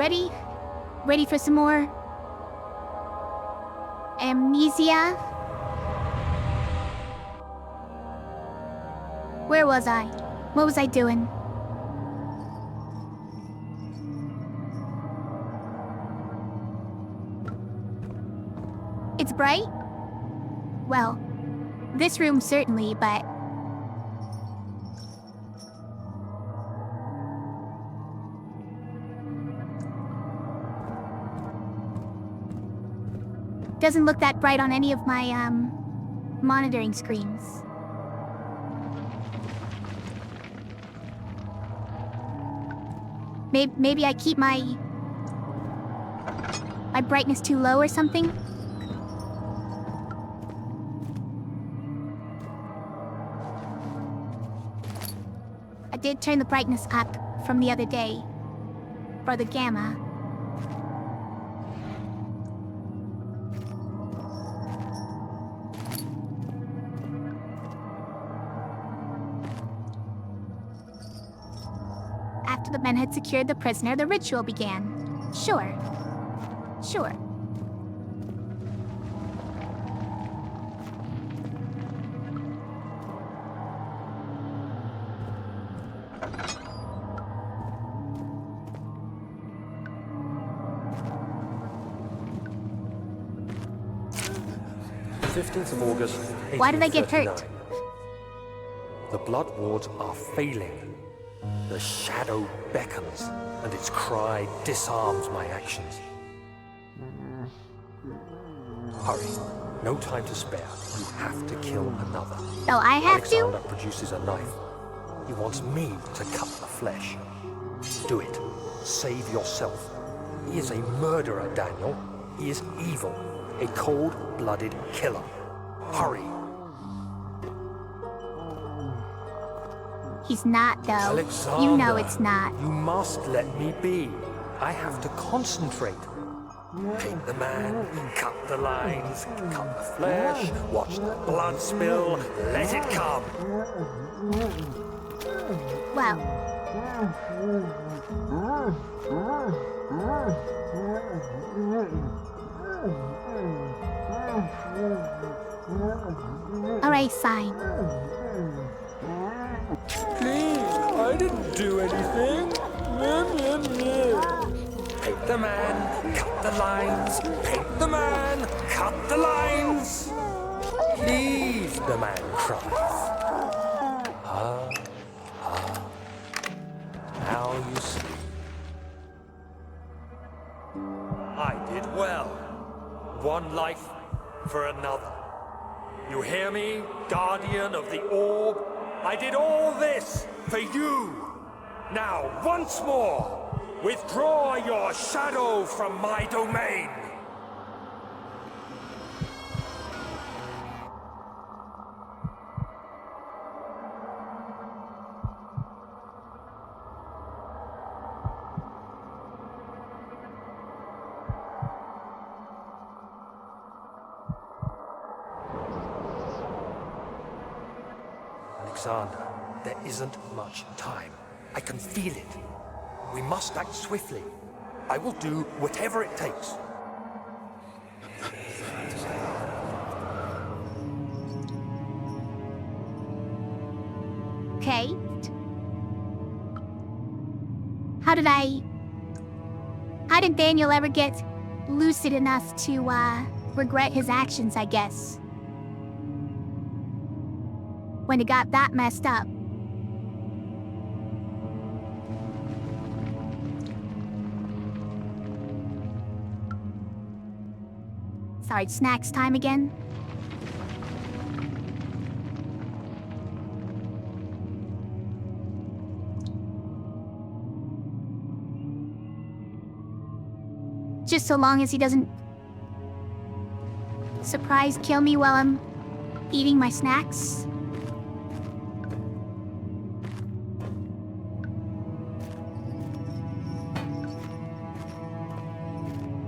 Ready? Ready for some more? Amnesia? Where was I? What was I doing? It's bright? Well, this room certainly, but... doesn't look that bright on any of my, monitoring screens. Maybe I keep my brightness too low or something? I did turn the brightness up from the other day for the gamma. After the men had secured the prisoner, the ritual began. Sure. Sure. The 15th of August, 1839. Why did I get hurt? The blood wards are failing. The shadow beckons, and its cry disarms my actions. Hurry. No time to spare. You have to kill another. Oh, I have Alexander to? produces a knife. He wants me to cut the flesh. Do it. Save yourself. He is a murderer, Daniel. He is evil. A cold-blooded killer. Hurry. He's not, though. Alexander, You know it's not. You must let me be. I have to concentrate. Paint the man, cut the lines, cut the flesh, watch the blood spill, let it come. Well. Alright, sign. Please, I didn't do anything. Paint the man, cut the lines. Paint the man, cut the lines. Please, the man cries. Now you see. I did well. One life for another. You hear me, guardian of the orb? I did all this for you. Now, once more, withdraw your shadow from my domain. Alexander, there isn't much time. I can feel it. We must act swiftly. I will do whatever it takes. Okay. How did Daniel ever get lucid enough to, regret his actions, I guess? When it got that messed up. Sorry, snacks time again? Just so long as he doesn't surprise kill me while I'm eating my snacks.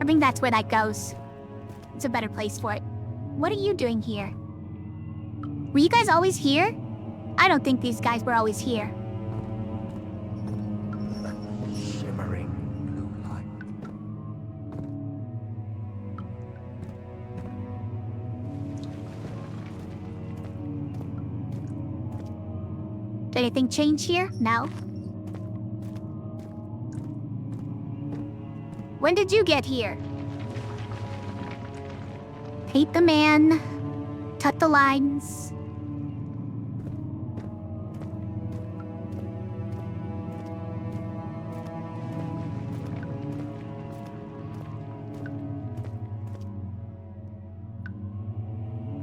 I think that's where that goes. It's a better place for it. What are you doing here? Were you guys always here? I don't think these guys were always here. Shimmering blue light. Did anything change here? No. When did you get here? Hate the man. Tut the lines.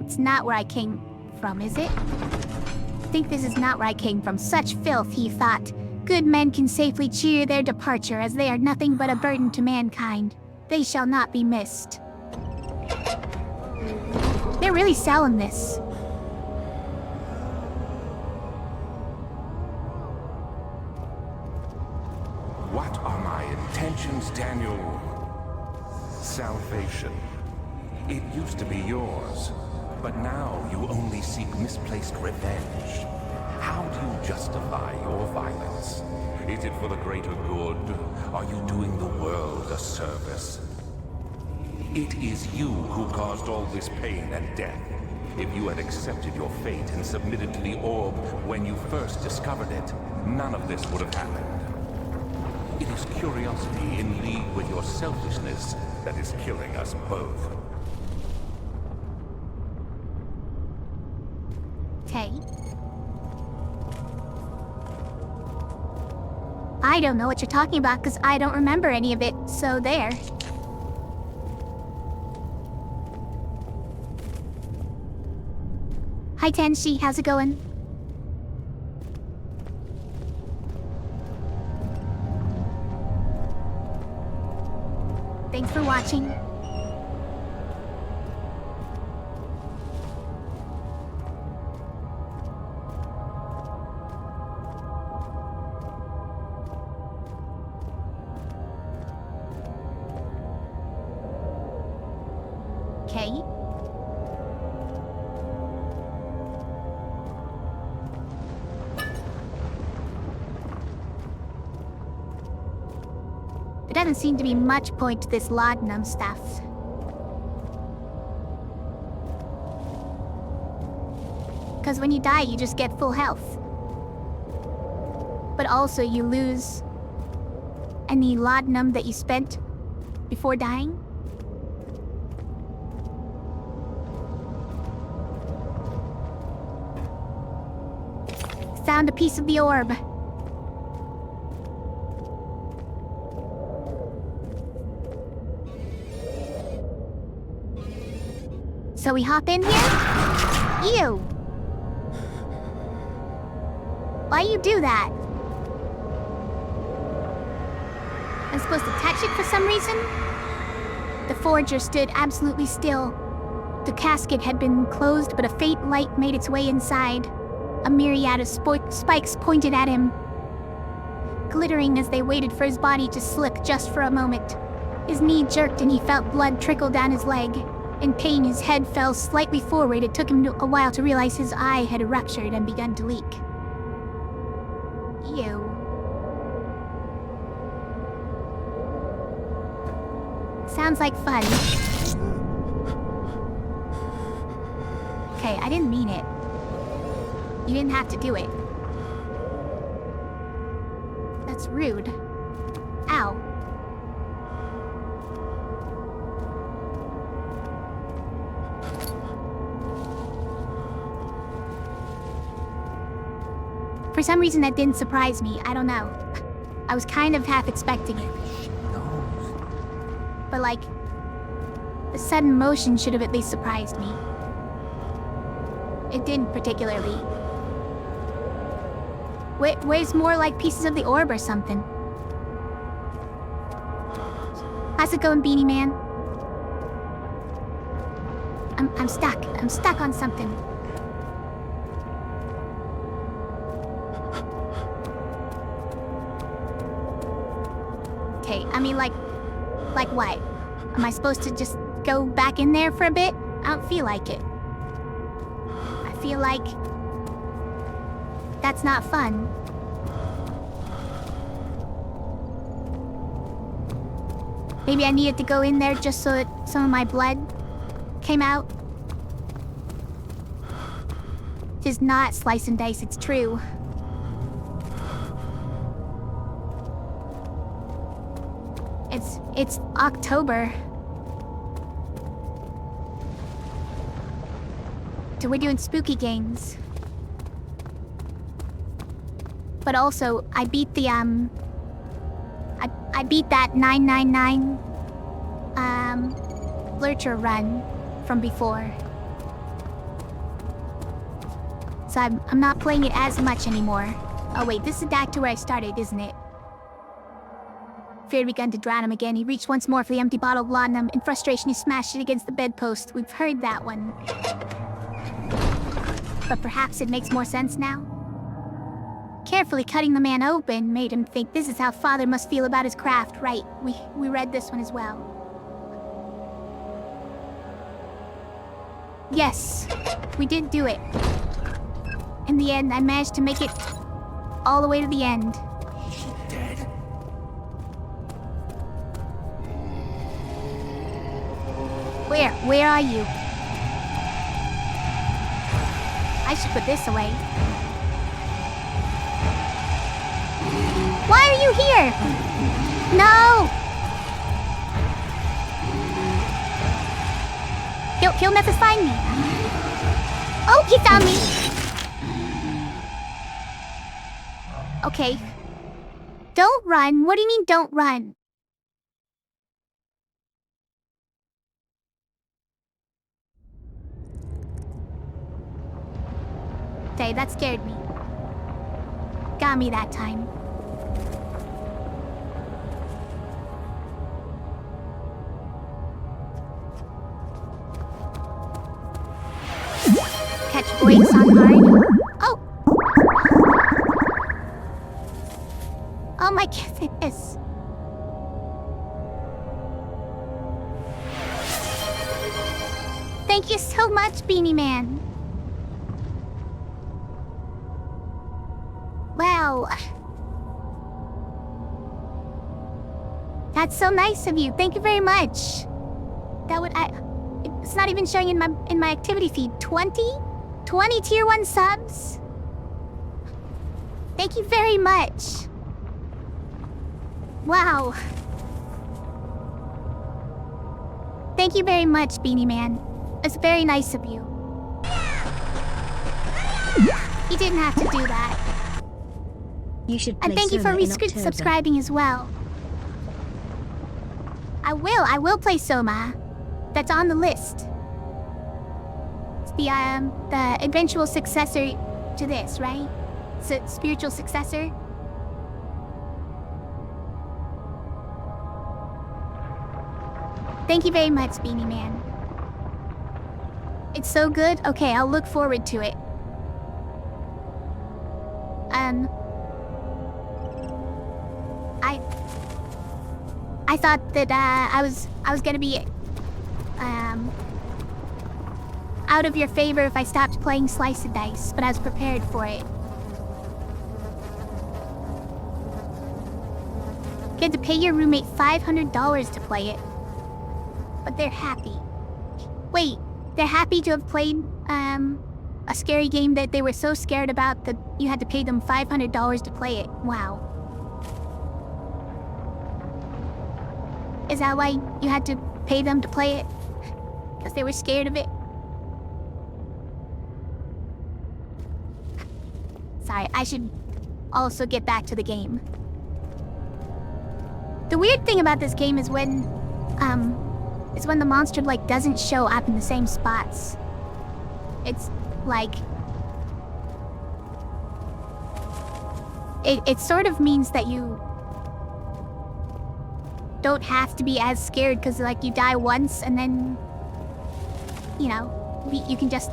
It's not where I came from, is it? Think this is not where I came from. Such filth, he thought. Good men can safely cheer their departure, as they are nothing but a burden to mankind. They shall not be missed. They're really selling this. What are my intentions, Daniel? Salvation. It used to be yours, but now you only seek misplaced revenge. How do you justify your violence? Is it for the greater good? Are you doing the world a service? It is you who caused all this pain and death. If you had accepted your fate and submitted to the orb when you first discovered it, none of this would have happened. It is curiosity in league with your selfishness that is killing us both. Okay. I don't know what you're talking about because I don't remember any of it, so there. Hi Tenshi, how's it going? Thanks for watching. Okay. There doesn't seem to be much point to this laudanum stuff. Because when you die, you just get full health. But also you lose any laudanum that you spent before dying. Found a piece of the orb. So we hop in here? Ew! Why you do that? I'm supposed to touch it for some reason? The forger stood absolutely still. The casket had been closed, but a faint light made its way inside. A myriad of spikes pointed at him, glittering as they waited for his body to slip just for a moment. His knee jerked and he felt blood trickle down his leg. In pain, his head fell slightly forward. It took him a while to realize his eye had ruptured and begun to leak. Ew. Sounds like fun. Okay, I didn't mean it. You didn't have to do it. That's rude. Ow. For some reason that didn't surprise me. I don't know. I was kind of half expecting it. But like, the sudden motion should have at least surprised me. It didn't particularly. Where's more like pieces of the orb or something? How's it going, Beanie Man? I'm stuck. I'm stuck on something. Okay, I mean like what? Am I supposed to just go back in there for a bit? I don't feel like it. I feel like that's not fun. Maybe I needed to go in there just so that some of my blood came out. It is not slice and dice, it's true. It's October. So we're doing spooky games. But also, I beat the, I beat that 999, Lurcher run from before. So I'm not playing it as much anymore. Oh wait, this is back to where I started, isn't it? Fear had begun to drown him again. He reached once more for the empty bottle of laudanum. In frustration, he smashed it against the bedpost. We've heard that one. But perhaps it makes more sense now? Carefully cutting the man open made him think this is how Father must feel about his craft. Right, we read this one as well. Yes, we did do it. In the end, I managed to make it all the way to the end. Is she dead? Where are you? I should put this away. Why are you here? No! He'll never find me. Oh, he found me! Okay. Don't run. What do you mean, don't run? Okay, that scared me. Got me that time. Catch brakes on hard. Oh! Oh my goodness. Thank you so much, Beanie Man. Wow. That's so nice of you. Thank you very much. That would it's not even showing in my activity feed. 20 tier 1 subs. Thank you very much. Wow. Thank you very much, Beanie Man. It's very nice of you. You didn't have to do that. You should play And thank you for Soma in October. subscribing as well. I will play Soma. That's on the list. It's the eventual successor to this, right? It's a spiritual successor. Thank you very much, Beanie Man. It's so good. Okay, I'll look forward to it. I thought that I was gonna be out of your favor if I stopped playing Slice of Dice, but I was prepared for it. You had to pay your roommate $500 to play it, but they're happy. Wait, they're happy to have played a scary game that they were so scared about that you had to pay them $500 to play it. Wow. Is that why you had to pay them to play it? Because they were scared of it? Sorry, I should also get back to the game. The weird thing about this game is when the monster like doesn't show up in the same spots. It's like it sort of means that you don't have to be as scared because like you die once and then you know you can just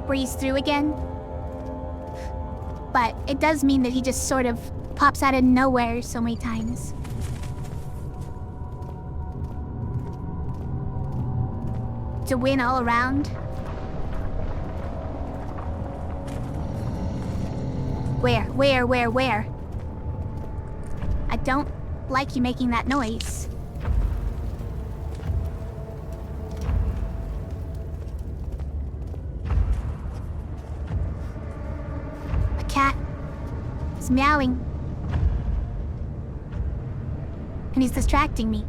breeze through again. But it does mean that he just sort of pops out of nowhere so many times. To win all around. Where? I don't like you making that noise. A cat is meowing. And he's distracting me.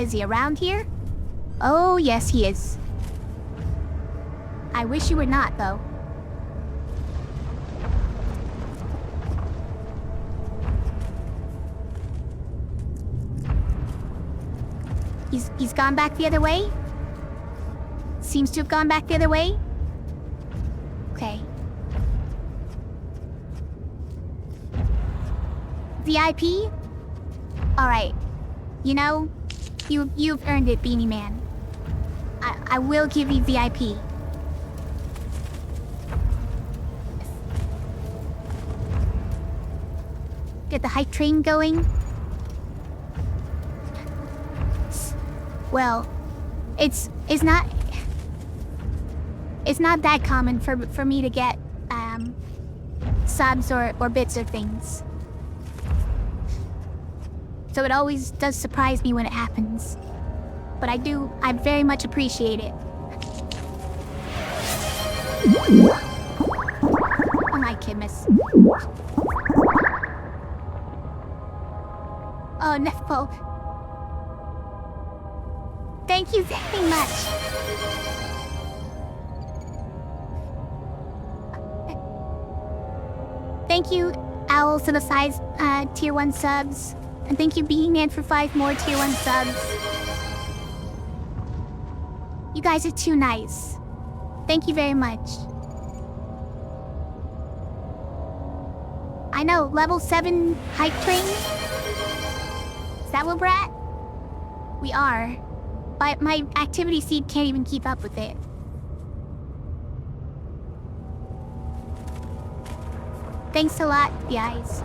Is he around here? Oh, yes, he is. I wish you were not, though. He's gone back the other way? Seems to have gone back the other way? Okay. VIP? Alright. You know, you've earned it, Beanie Man. I will give you VIP. Get the hype train going. Well, it's not that common for me to get subs or bits of things. So it always does surprise me when it happens. But I very much appreciate it. Oh my goodness. Oh, Nefpo. Thank you very much. Thank you, Owl to the size tier 1 subs. And thank you, Being Man, for 5 more tier 1 subs. You guys are too nice. Thank you very much. I know, level 7 hype train? Is that what we're at? We are. But my activity seed can't even keep up with it. Thanks a lot, guys.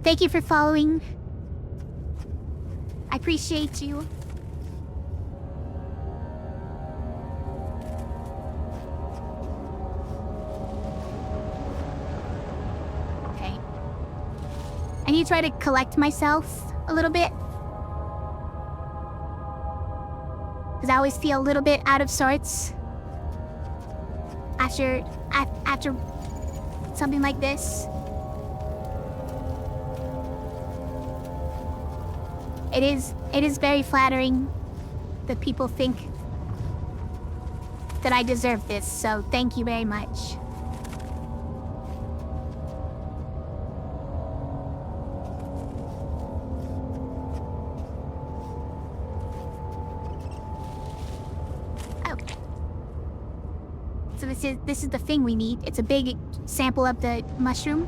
Thank you for following. I appreciate you. Okay. I need to try to collect myself a little bit. Because I always feel a little bit out of sorts after something like this. It is very flattering that people think that I deserve this, so thank you very much. Oh. So this is the thing we need. It's a big sample of the mushroom.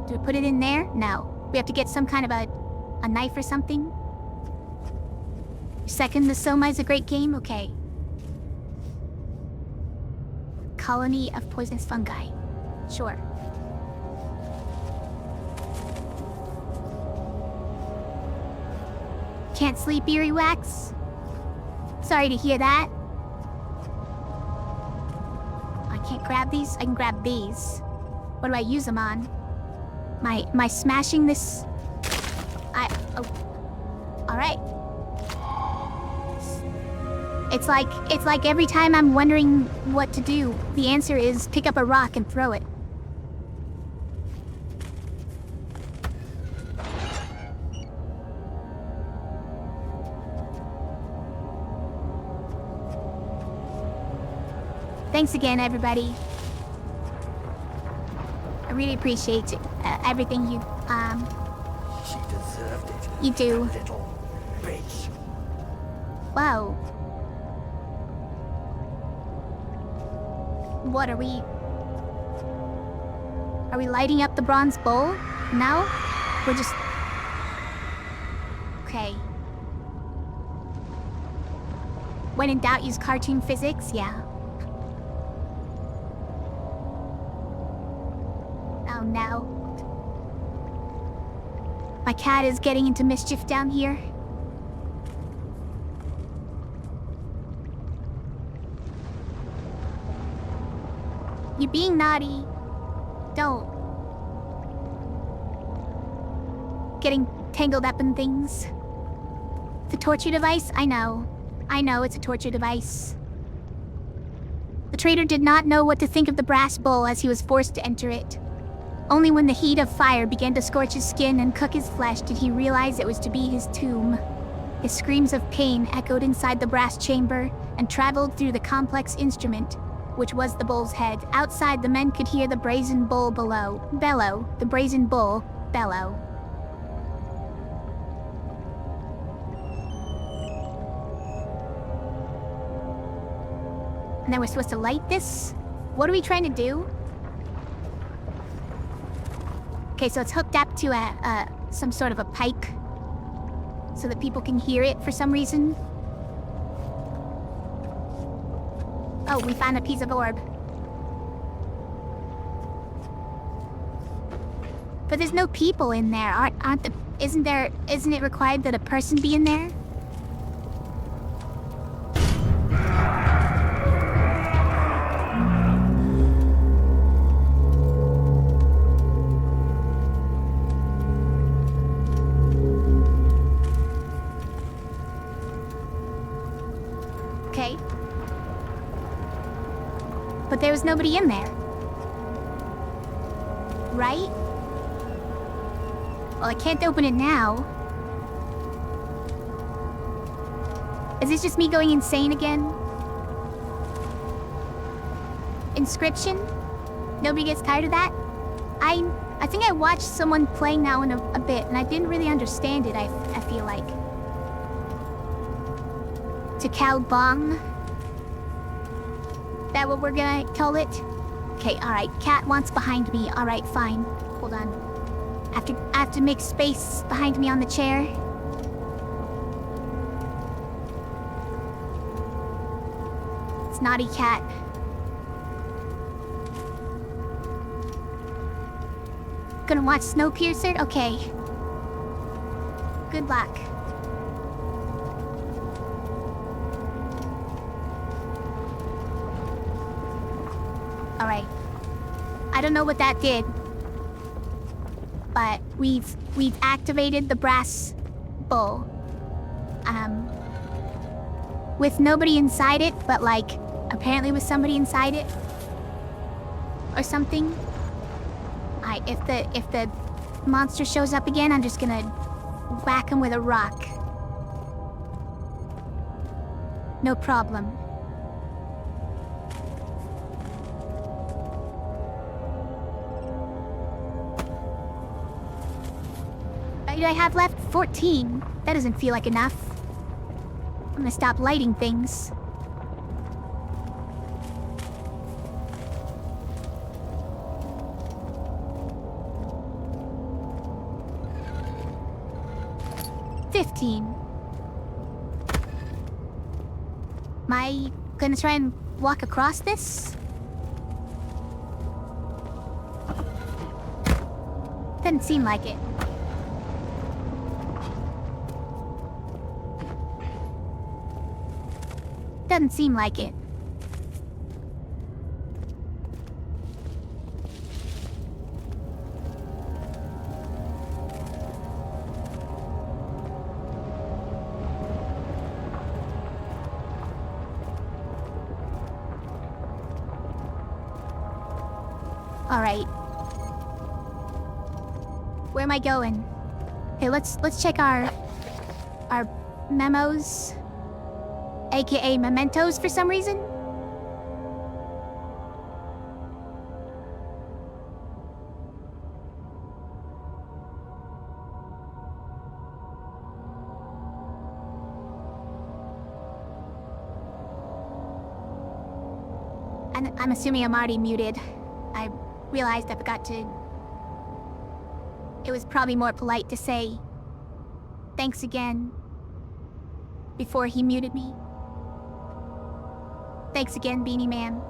Do we put it in there? No. We have to get some kind of a knife or something? Second, the Soma is a great game? Okay. Colony of poisonous fungi. Sure. Can't sleep, Eerie Wax? Sorry to hear that. I can't grab these? I can grab these. What do I use them on? My smashing this... Oh. Alright. It's like every time I'm wondering what to do, the answer is pick up a rock and throw it. Thanks again, everybody. I really appreciate everything you, She deserved it. You do. That little bitch. Wow. What are we lighting up the bronze bowl? No? We're just... Okay. When in doubt, use cartoon physics? Yeah. Oh no. My cat is getting into mischief down here. You're being naughty. Don't. Getting tangled up in things. The torture device? I know. I know, it's a torture device. The traitor did not know what to think of the brass bowl as he was forced to enter it. Only when the heat of fire began to scorch his skin and cook his flesh did he realize it was to be his tomb. His screams of pain echoed inside the brass chamber and traveled through the complex instrument, which was the bull's head. Outside, the men could hear the brazen bull bellow. The brazen bull bellow. And then we're supposed to light this? What are we trying to do? Okay, so it's hooked up to some sort of a pike so that people can hear it for some reason. Oh, we found a piece of orb. But there's no people in there. Isn't it required that a person be in there? Okay. But there was nobody in there. Right? Well, I can't open it now. Is this just me going insane again? Inscription? Nobody gets tired of that? I think I watched someone play now in a bit, and I didn't really understand it, I feel like. To Cow Bong? That what we're gonna call it? Okay, alright. Cat wants behind me. Alright, fine. Hold on. I have to make space behind me on the chair. It's naughty cat. Gonna watch Snowpiercer? Okay. Good luck. Alright. I don't know what that did. But we've activated the brass bowl. With nobody inside it, but like apparently with somebody inside it. Or something. If the monster shows up again, I'm just gonna whack him with a rock. No problem. What do I have left? 14. That doesn't feel like enough. I'm gonna stop lighting things. Am I gonna try and walk across this? Doesn't seem like it. Doesn't seem like it. All right. Where am I going? Okay, let's check our memos, aka mementos for some reason. And I'm assuming I'm already muted. I realized I forgot to... It was probably more polite to say thanks again before he muted me. Thanks again, Beanie Man.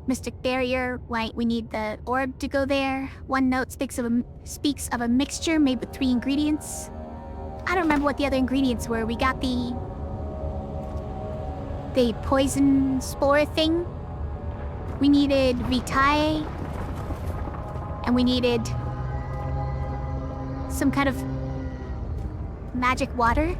Mystic Barrier, wait, we need the orb to go there. One note speaks of a mixture made with 3 ingredients. I don't remember what the other ingredients were. We got the poison spore thing. We needed Vitae. And we needed some kind of magic water.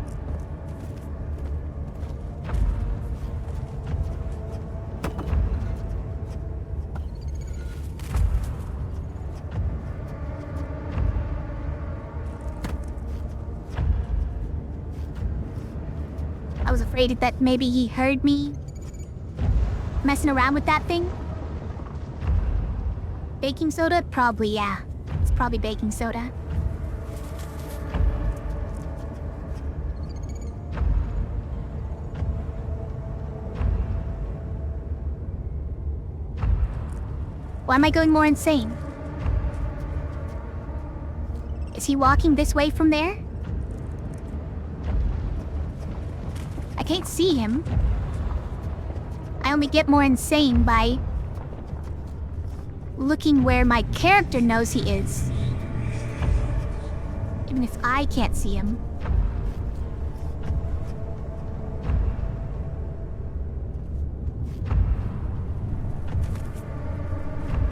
I was afraid that maybe he heard me messing around with that thing. Baking soda? Probably, yeah. It's probably baking soda. Why am I going more insane? Is he walking this way from there? I can't see him. I only get more insane by looking where my character knows he is. Even if I can't see him.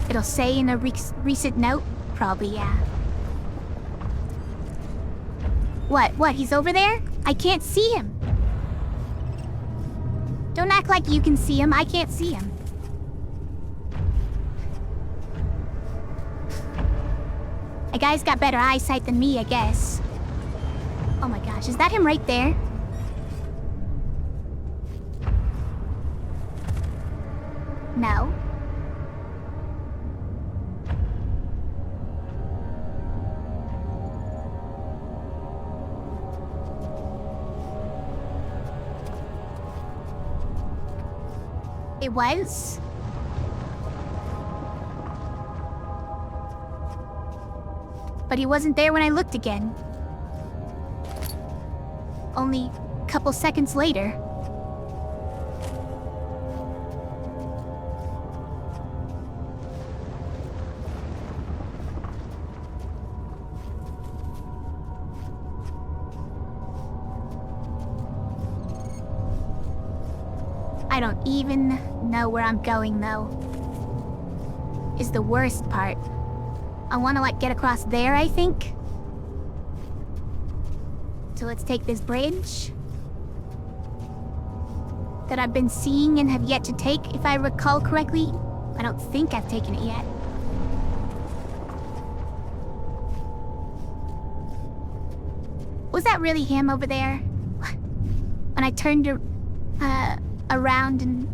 It'll say in a recent note? Probably, yeah. What? He's over there? I can't see him. Don't act like you can see him. I can't see him. A guy's got better eyesight than me, I guess. Oh my gosh, is that him right there? No. It was? But he wasn't there when I looked again. Only a couple seconds later. I don't even know where I'm going, though. Is the worst part. I want to, get across there, I think. So let's take this bridge that I've been seeing and have yet to take, if I recall correctly. I don't think I've taken it yet. Was that really him over there? When I turned around and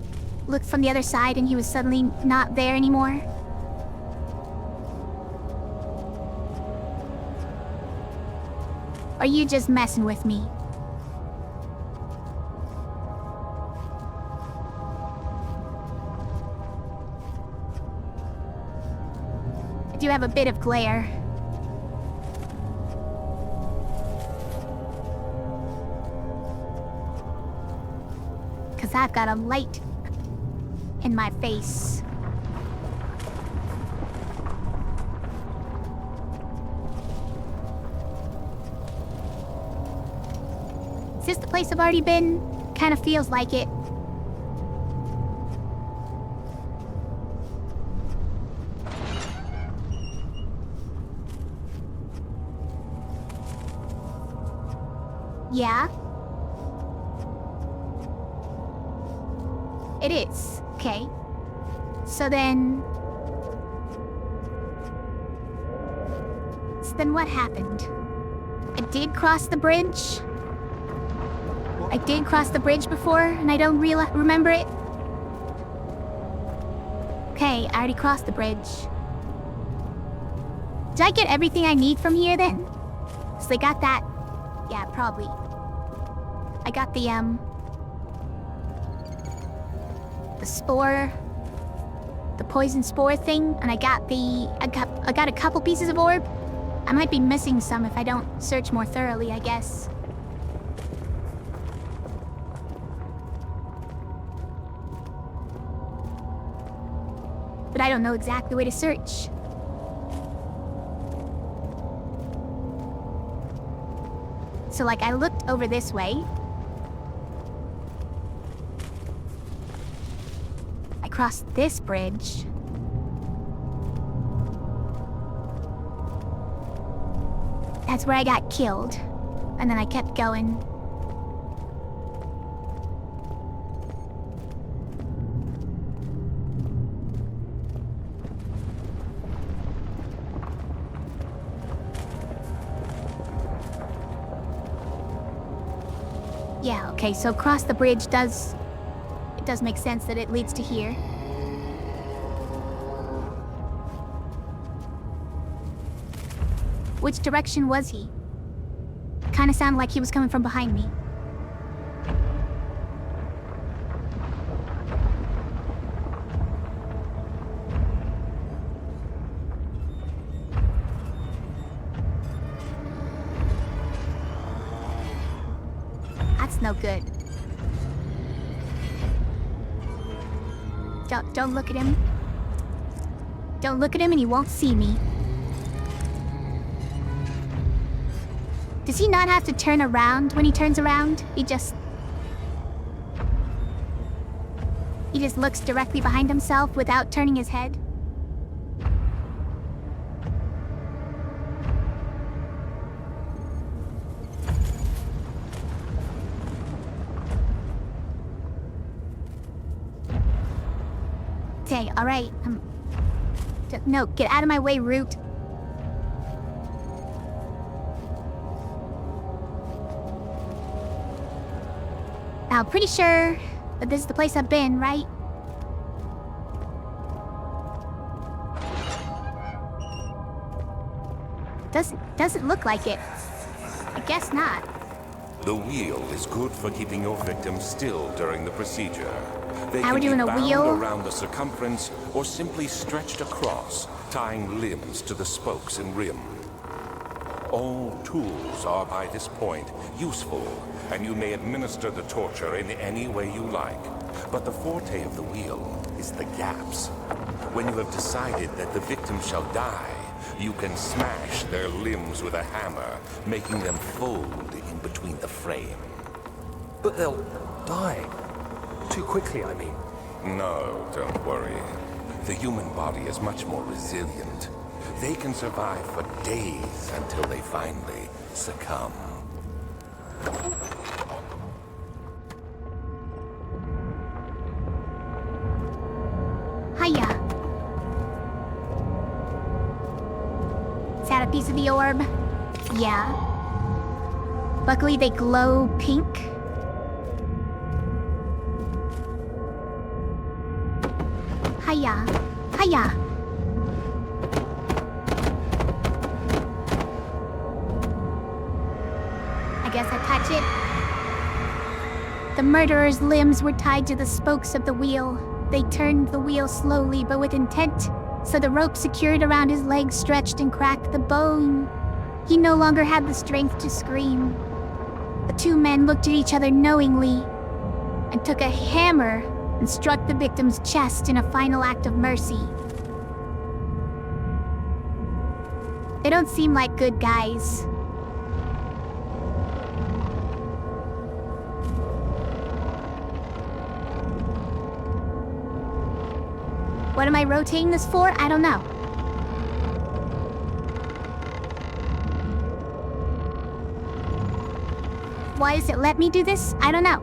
looked from the other side and he was suddenly not there anymore? Or are you just messing with me? I do have a bit of glare. Because I've got a light in my face. Is this the place I've already been? Kind of feels like it. Yeah? It is. Okay. So then what happened? I did cross the bridge. I did cross the bridge before, and I don't remember it. Okay, I already crossed the bridge. Did I get everything I need from here then? So they got that. Yeah, probably. I got the spore, the poison spore thing, and I got a couple pieces of orb. I might be missing some if I don't search more thoroughly, I guess. But I don't know exactly where to search. So I looked over this way. I crossed this bridge. That's where I got killed. And then I kept going. Yeah, okay, so cross the bridge does make sense that it leads to here. Which direction was he? Kinda sounded like he was coming from behind me. That's no good. Don't look at him. Don't look at him and he won't see me. Does he not have to turn around when he turns around? He just looks directly behind himself without turning his head? Okay, alright. No, get out of my way, Root. Now, pretty sure that this is the place I've been, right? Doesn't look like it. I guess not. The wheel is good for keeping your victim still during the procedure. They How can we doing, be a bound wheel? around the circumference or simply stretched across, tying limbs to the spokes and rim. All tools are by this point useful, and you may administer the torture in any way you like. But the forte of the wheel is the gaps. When you have decided that the victim shall die, you can smash their limbs with a hammer, making them fold in between the frame. But they'll die. Too quickly, I mean. No, don't worry. The human body is much more resilient. They can survive for days until they finally succumb. Hiya. Is that a piece of the orb? Yeah. Luckily they glow pink. Hiya. Hiya. I guess I touch it. The murderer's limbs were tied to the spokes of the wheel. They turned the wheel slowly but with intent, so the rope secured around his legs stretched and cracked the bone. He no longer had the strength to scream. The two men looked at each other knowingly and took a hammer and struck the victim's chest in a final act of mercy. They don't seem like good guys. What am I rotating this for? I don't know. Why does it let me do this? I don't know.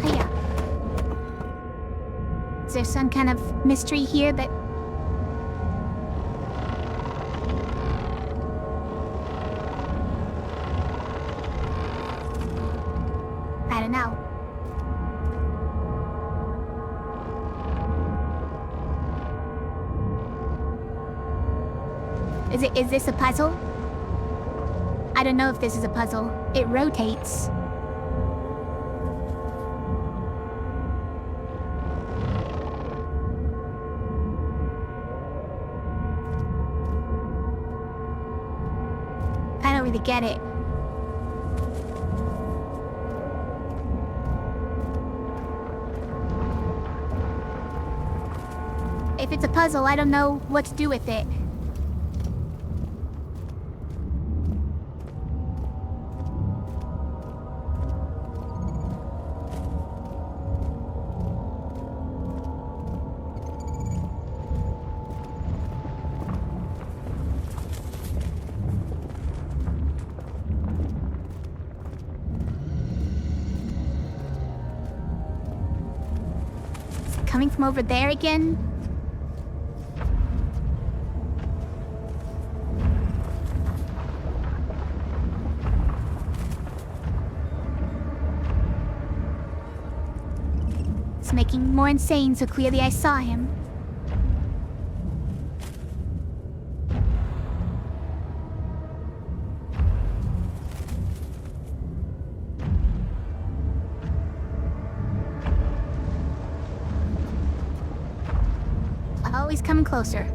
Hiya. Is there some kind of mystery here that... I don't know. Is this a puzzle? I don't know if this is a puzzle. It rotates. I don't really get it. If it's a puzzle, I don't know what to do with it. coming from over there again? It's making more insane, so clearly I saw him. Oh, he's coming closer.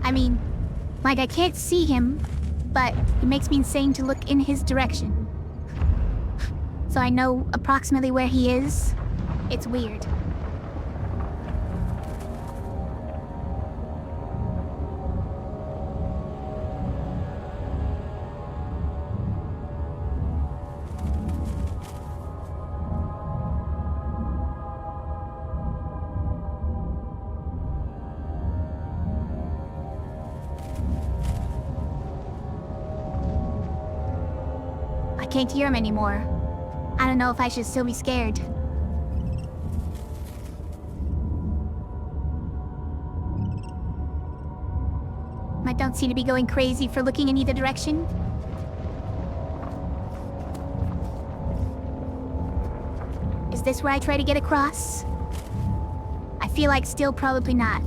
I mean, like, I can't see him, but it makes me insane to look in his direction. So I know approximately where he is. It's weird. I can't hear him anymore. I don't know if I should still be scared. I don't seem to be going crazy for looking in either direction. Is this where I try to get across? I feel like still probably not.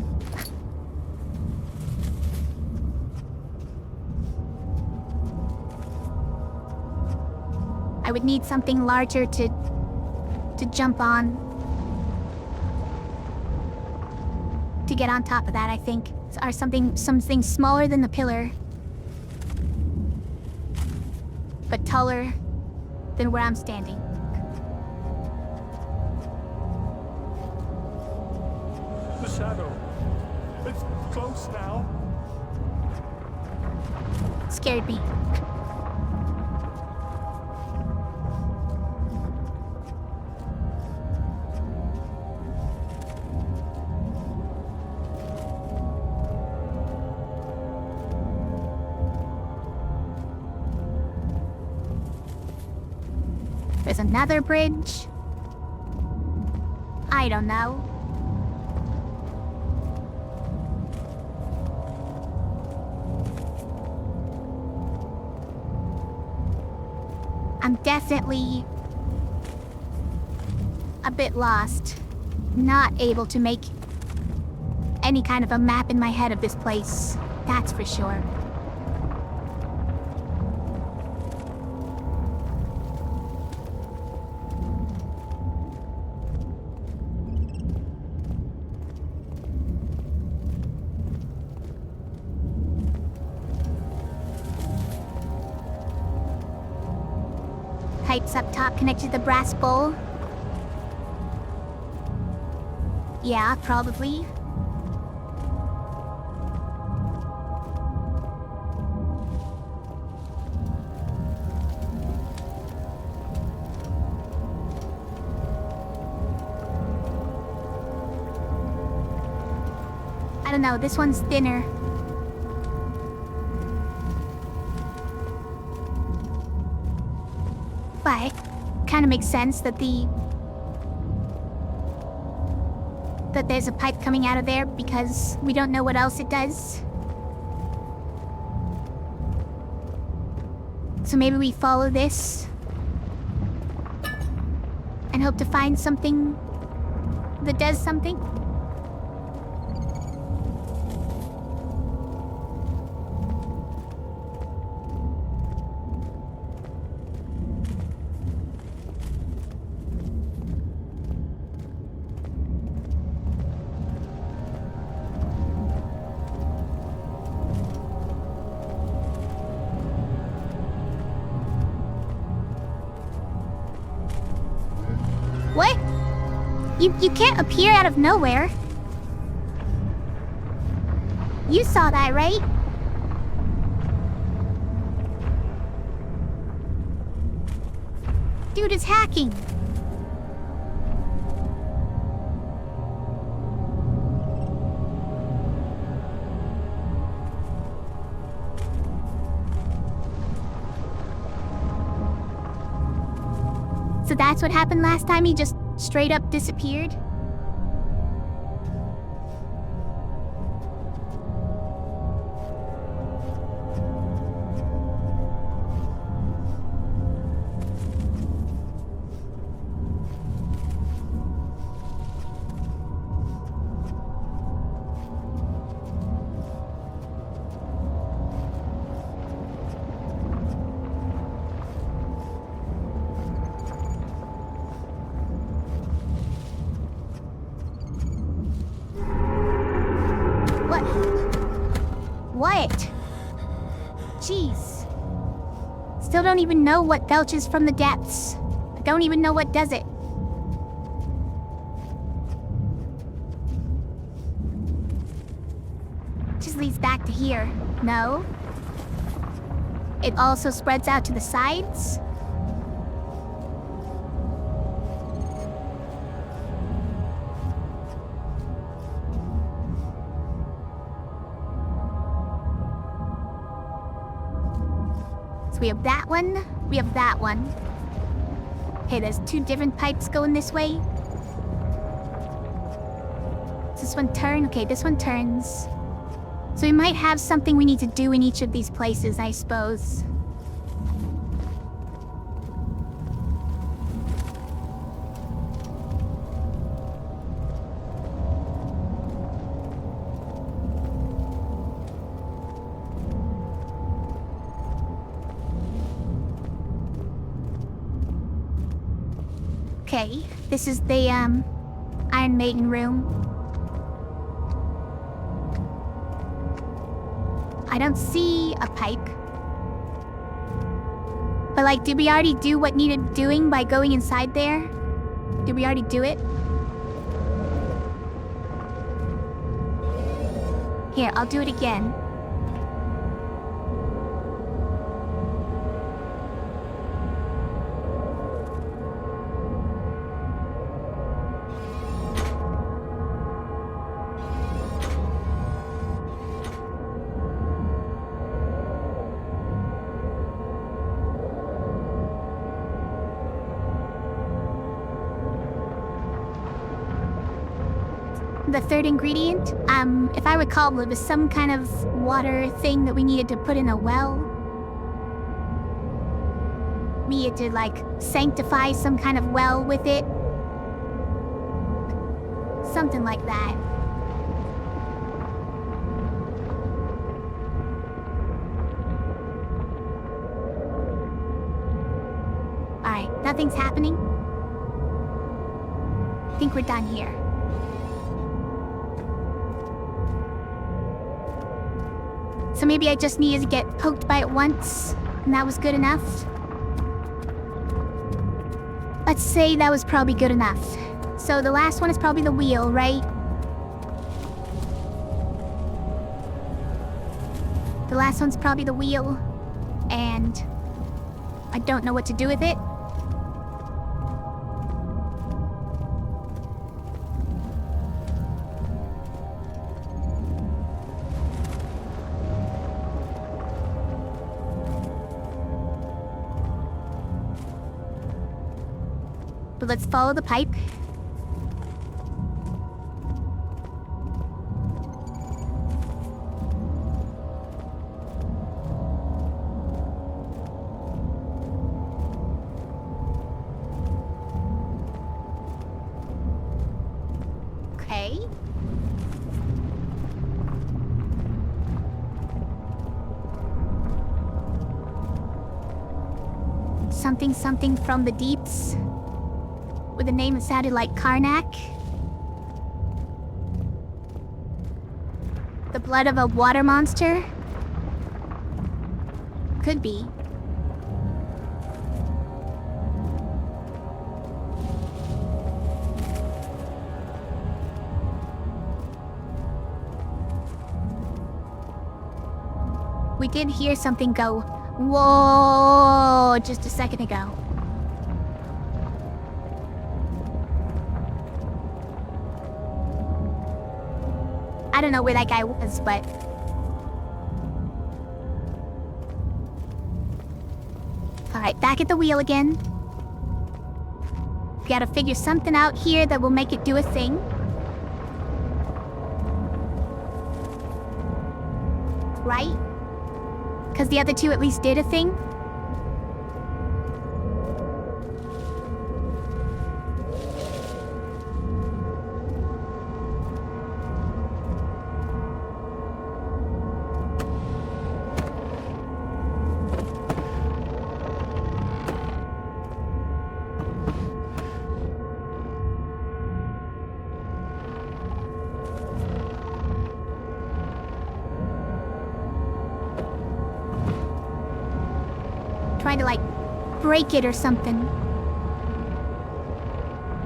I would need something larger to jump on. To get on top of that, I think. Or something smaller than the pillar. But taller than where I'm standing. The shadow. It's close now. Scared me. There's another bridge. I don't know. I'm definitely a bit lost. Not able to make any kind of a map in my head of this place. That's for sure. Pipes up top connected to the brass bowl. Yeah, probably. I don't know, this one's thinner. But kind of makes sense that there's a pipe coming out of there because we don't know what else it does. So maybe we follow this and hope to find something that does something. What? You can't appear out of nowhere. You saw that, right? Dude is hacking. that's what happened last time? He just straight up disappeared? What? Jeez. Still don't even know what belches from the depths. I don't even know what does it. Just leads back to here. No. It also spreads out to the sides. So we have that one, we have that one. Okay, there's two different pipes going this way. Does this one turn? Okay, this one turns. So we might have something we need to do in each of these places, I suppose. Okay, this is the, Iron Maiden room. I don't see a pipe. But, like, did we already do what needed doing by going inside there? Did we already do it? Here, I'll do it again. The third ingredient, if I recall, it was some kind of water thing that we needed to put in a well. We had to, like, sanctify some kind of well with it. Something like that. Alright, nothing's happening. I think we're done here. So maybe I just needed to get poked by it once, and that was good enough. Let's say that was probably good enough. So the last one is probably the wheel, right? The last one's probably the wheel, and I don't know what to do with it. But let's follow the pipe. Okay. Something from the deeps. With a name that sounded like Karnak. The blood of a water monster? Could be. We did hear something go, whoa, just a second ago. I don't know where that guy was, but... Alright, back at the wheel again. Gotta figure something out here that will make it do a thing. Right? Because the other two at least did a thing. Trying to, like, break it or something.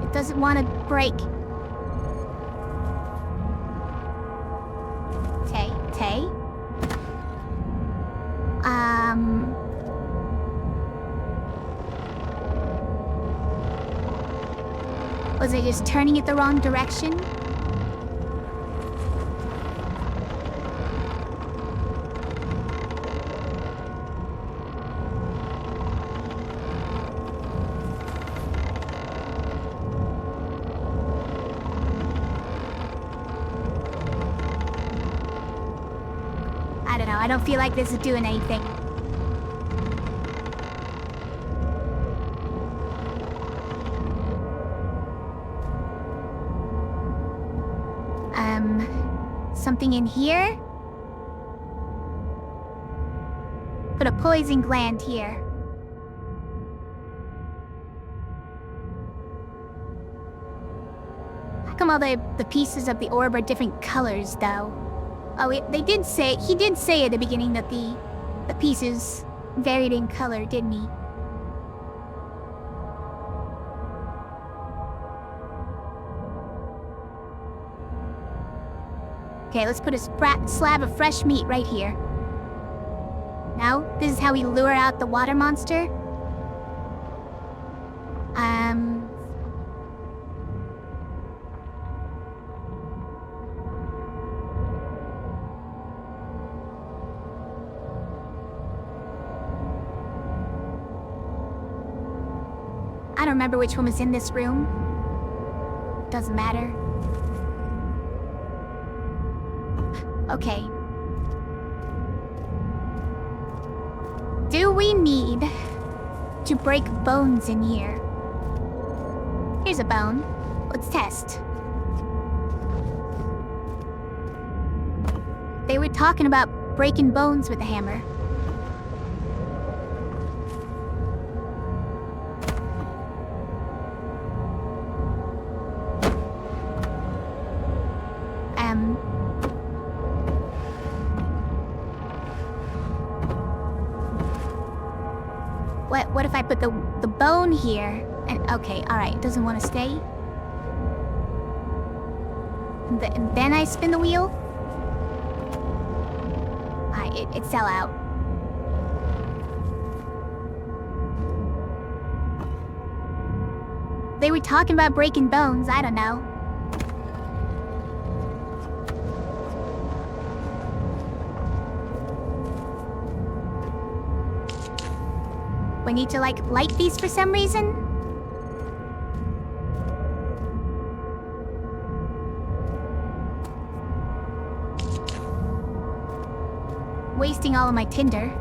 It doesn't want to break. Tay? Was I just turning it the wrong direction? I don't know, I don't feel like this is doing anything. Something in here? Put a poison gland here. How come all the pieces of the orb are different colors, though? Oh, he did say at the beginning that the pieces varied in color, didn't he? Okay, let's put a slab of fresh meat right here. Now, this is how we lure out the water monster. I don't remember which one was in this room. Doesn't matter. Okay. Do we need to break bones in here? Here's a bone. Let's test. They were talking about breaking bones with a hammer. What if I put the bone here? And okay, alright, it doesn't want to stay. And then I spin the wheel? Alright, it fell out. They were talking about breaking bones, I don't know. We need to, like, light these for some reason? Wasting all of my tinder.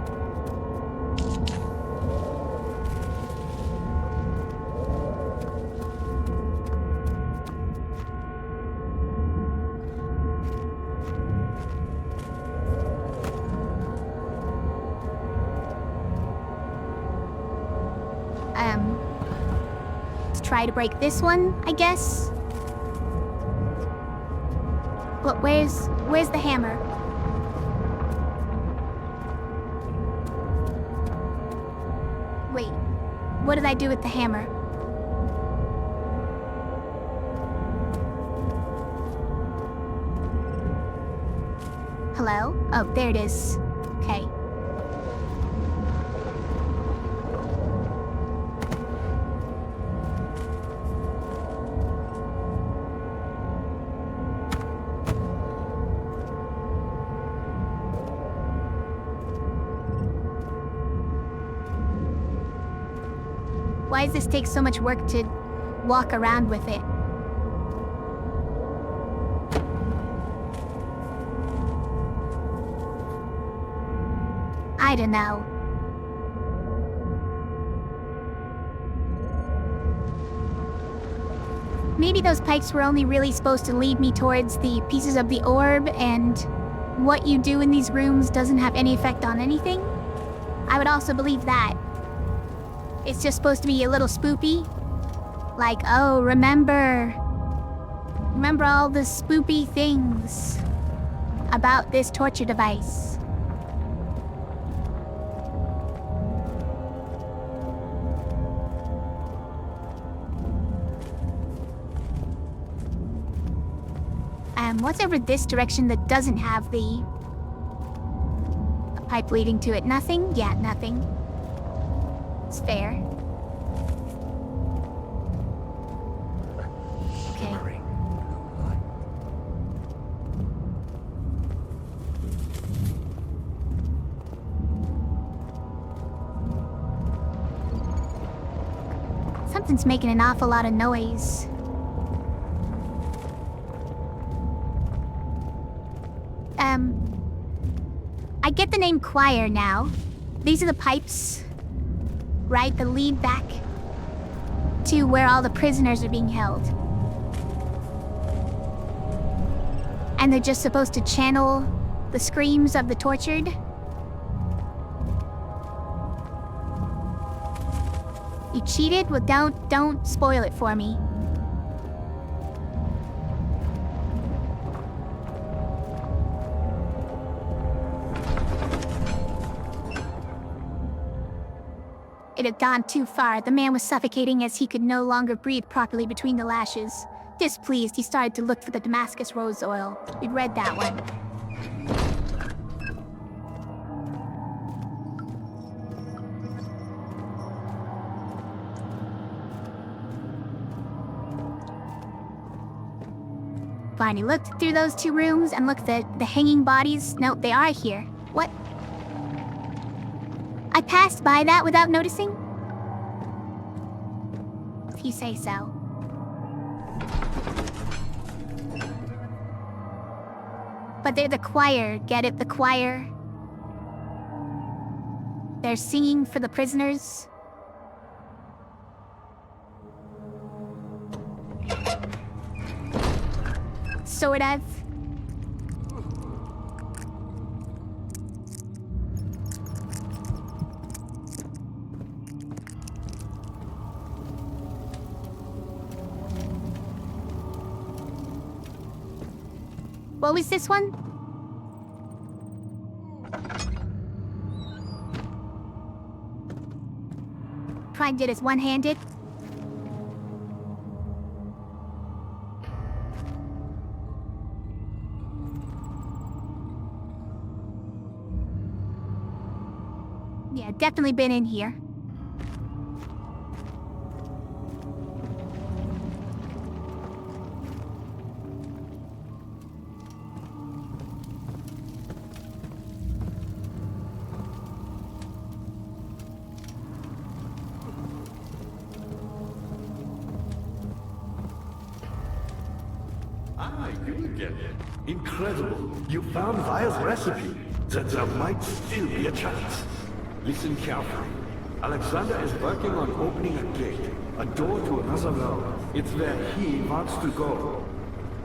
Let's try to break this one, I guess. But where's the hammer? Wait, what did I do with the hammer? Hello? Oh, there it is. Okay. Why does this take so much work to walk around with it. I don't know. Maybe those pipes were only really supposed to lead me towards the pieces of the orb, and what you do in these rooms doesn't have any effect on anything? I would also believe that. It's just supposed to be a little spoopy. Like, oh, remember all the spoopy things about this torture device. What's over this direction that doesn't have a pipe leading to it? Nothing? Yeah, nothing. It's fair. Okay. Something's making an awful lot of noise. I get the name choir now. These are the pipes, right? That lead back to where all the prisoners are being held. And they're just supposed to channel the screams of the tortured. You cheated? Well, don't spoil it for me. It had gone too far. The man was suffocating as he could no longer breathe properly between the lashes. Displeased, he started to look for the Damascus rose oil. We'd read that one. Fine, he looked through those two rooms and looked at the hanging bodies. No, they are here. What? I passed by that without noticing? If you say so. But they're the choir, get it? The choir. They're singing for the prisoners. Sort of. What was this one? Pride did as one-handed. Yeah, definitely been in here. You again. Incredible. You found Phae's recipe. That there might still be a chance. Listen carefully. Alexander is working on opening a gate, a door to another realm. It's where he wants to go.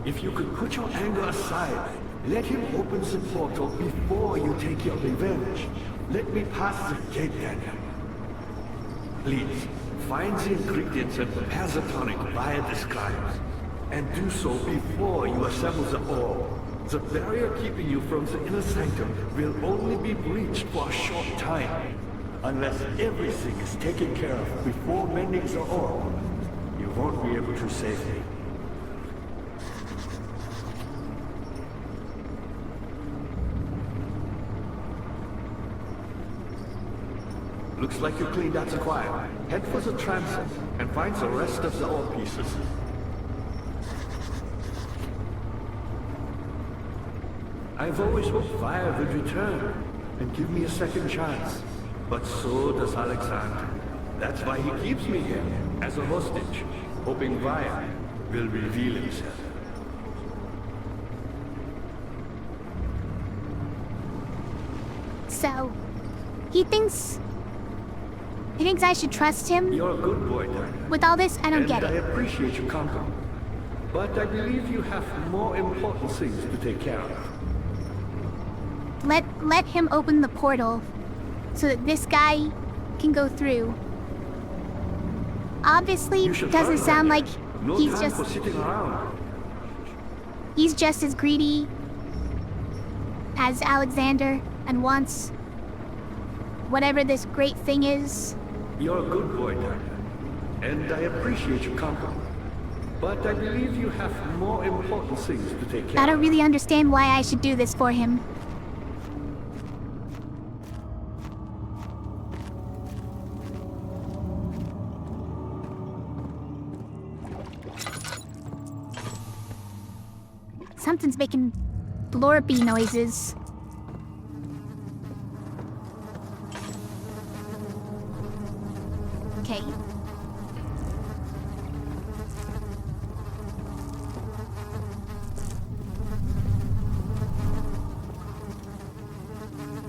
If you could put your anger aside, let him open the portal before you take your revenge. Let me pass the gate then. Please, find the ingredients and prepare the tonic Phae describes. And do so before you assemble the orb. The barrier keeping you from the inner sanctum will only be breached for a short time. Unless everything is taken care of before mending the orb, you won't be able to save me. Looks like you cleaned out the choir. Head for the transit and find the rest of the orb pieces. I've always hoped Phae would return and give me a second chance. But so does Alexander. That's why he keeps me here, as a hostage. hoping Phae will reveal himself. So, he thinks I should trust him? You're a good boy, Daniel. With all this, I don't And get I it. appreciate your company. But I believe you have more important things to take care of. Let him open the portal so that this guy can go through. Obviously, You should doesn't hurry, sound like Daniel. No he's time just for sitting around. he's just as greedy as Alexander and wants whatever this great thing is. You're a good boy, Daniel. And I appreciate your company. But I believe you have more important things to take care I of. don't really understand why I should do this for him. Something's making blorpy noises. Okay.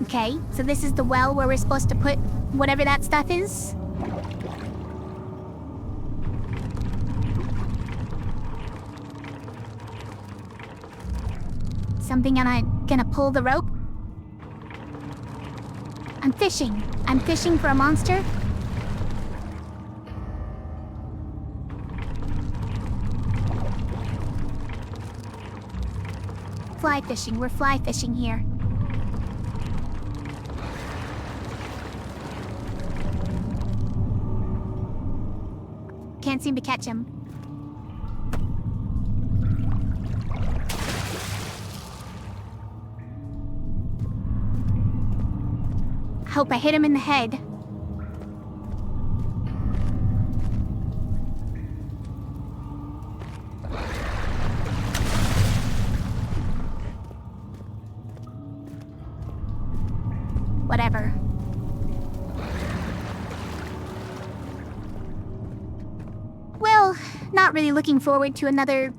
Okay, so this is the well where we're supposed to put whatever that stuff is? Something and I'm gonna pull the rope? I'm fishing. I'm fishing for a monster? Fly fishing. We're fly fishing here. Can't seem to catch him. Hope I hit him in the head. Whatever. Well, not really looking forward to another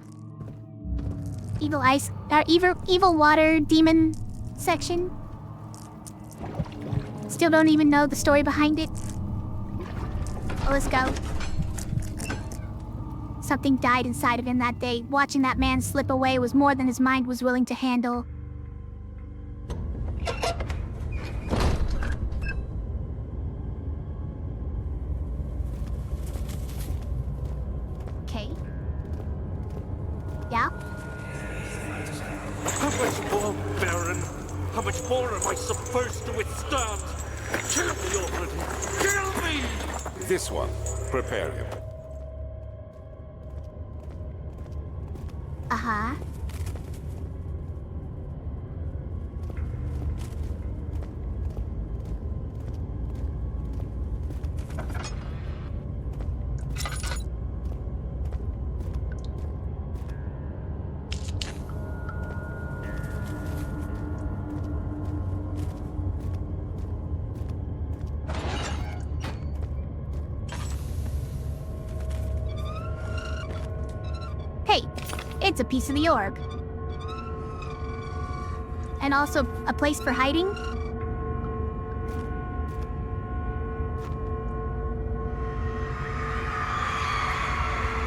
evil water demon section. Still don't even know the story behind it. Well, let's go. Something died inside of him that day. Watching that man slip away was more than his mind was willing to handle. Okay. Yeah? How much more, Baron? How much more am I supposed to withstand? Kill me already! Kill me! This one. Prepare him. Uh-huh. Hey, it's a piece of the orb. And also a place for hiding?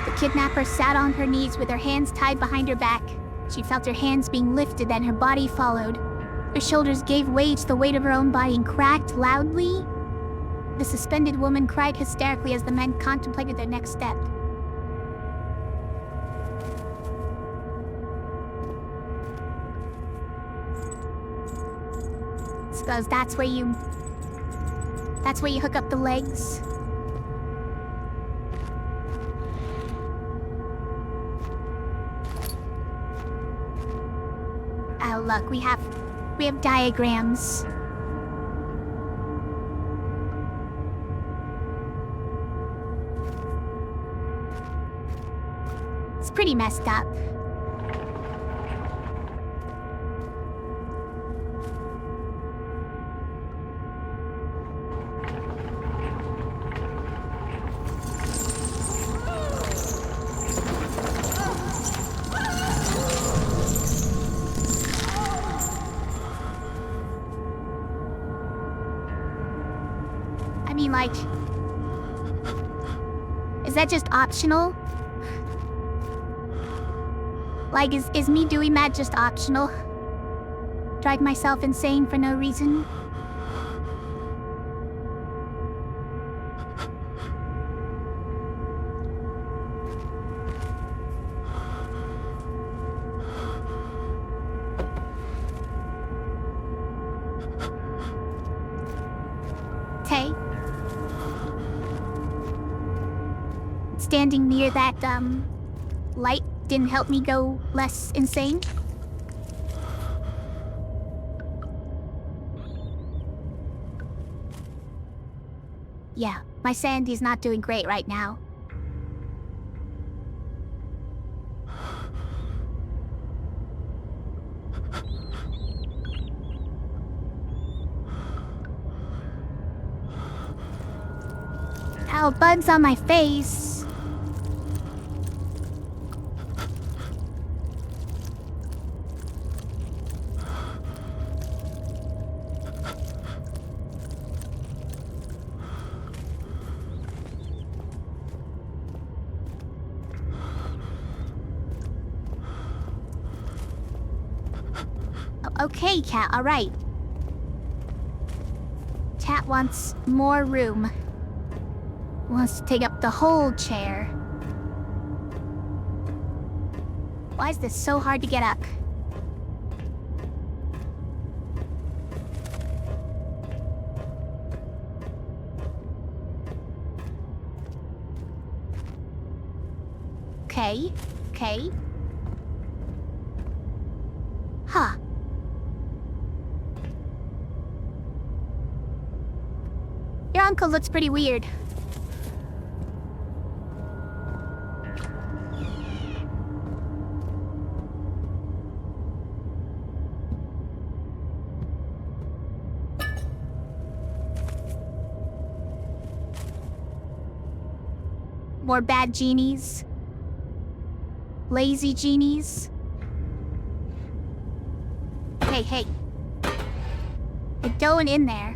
The kidnapper sat on her knees with her hands tied behind her back. She felt her hands being lifted and her body followed. Her shoulders gave way to the weight of her own body and cracked loudly. The suspended woman cried hysterically as the men contemplated their next step. Suppose that's where you hook up the legs. Oh look, we have diagrams. It's pretty messed up. mean, like... Is that just optional? Like, is me doing that just optional? Drive myself insane for no reason? Tay? Standing near that, light didn't help me go less insane? Yeah, my Sandy's not doing great right now. Ow, bugs on my face. Okay, Cat, alright. Cat wants more room. Wants to take up the whole chair. Why is this so hard to get up? Okay, okay. Huh. Your uncle looks pretty weird. More bad genies. Lazy genies. Hey, hey. You're going in there.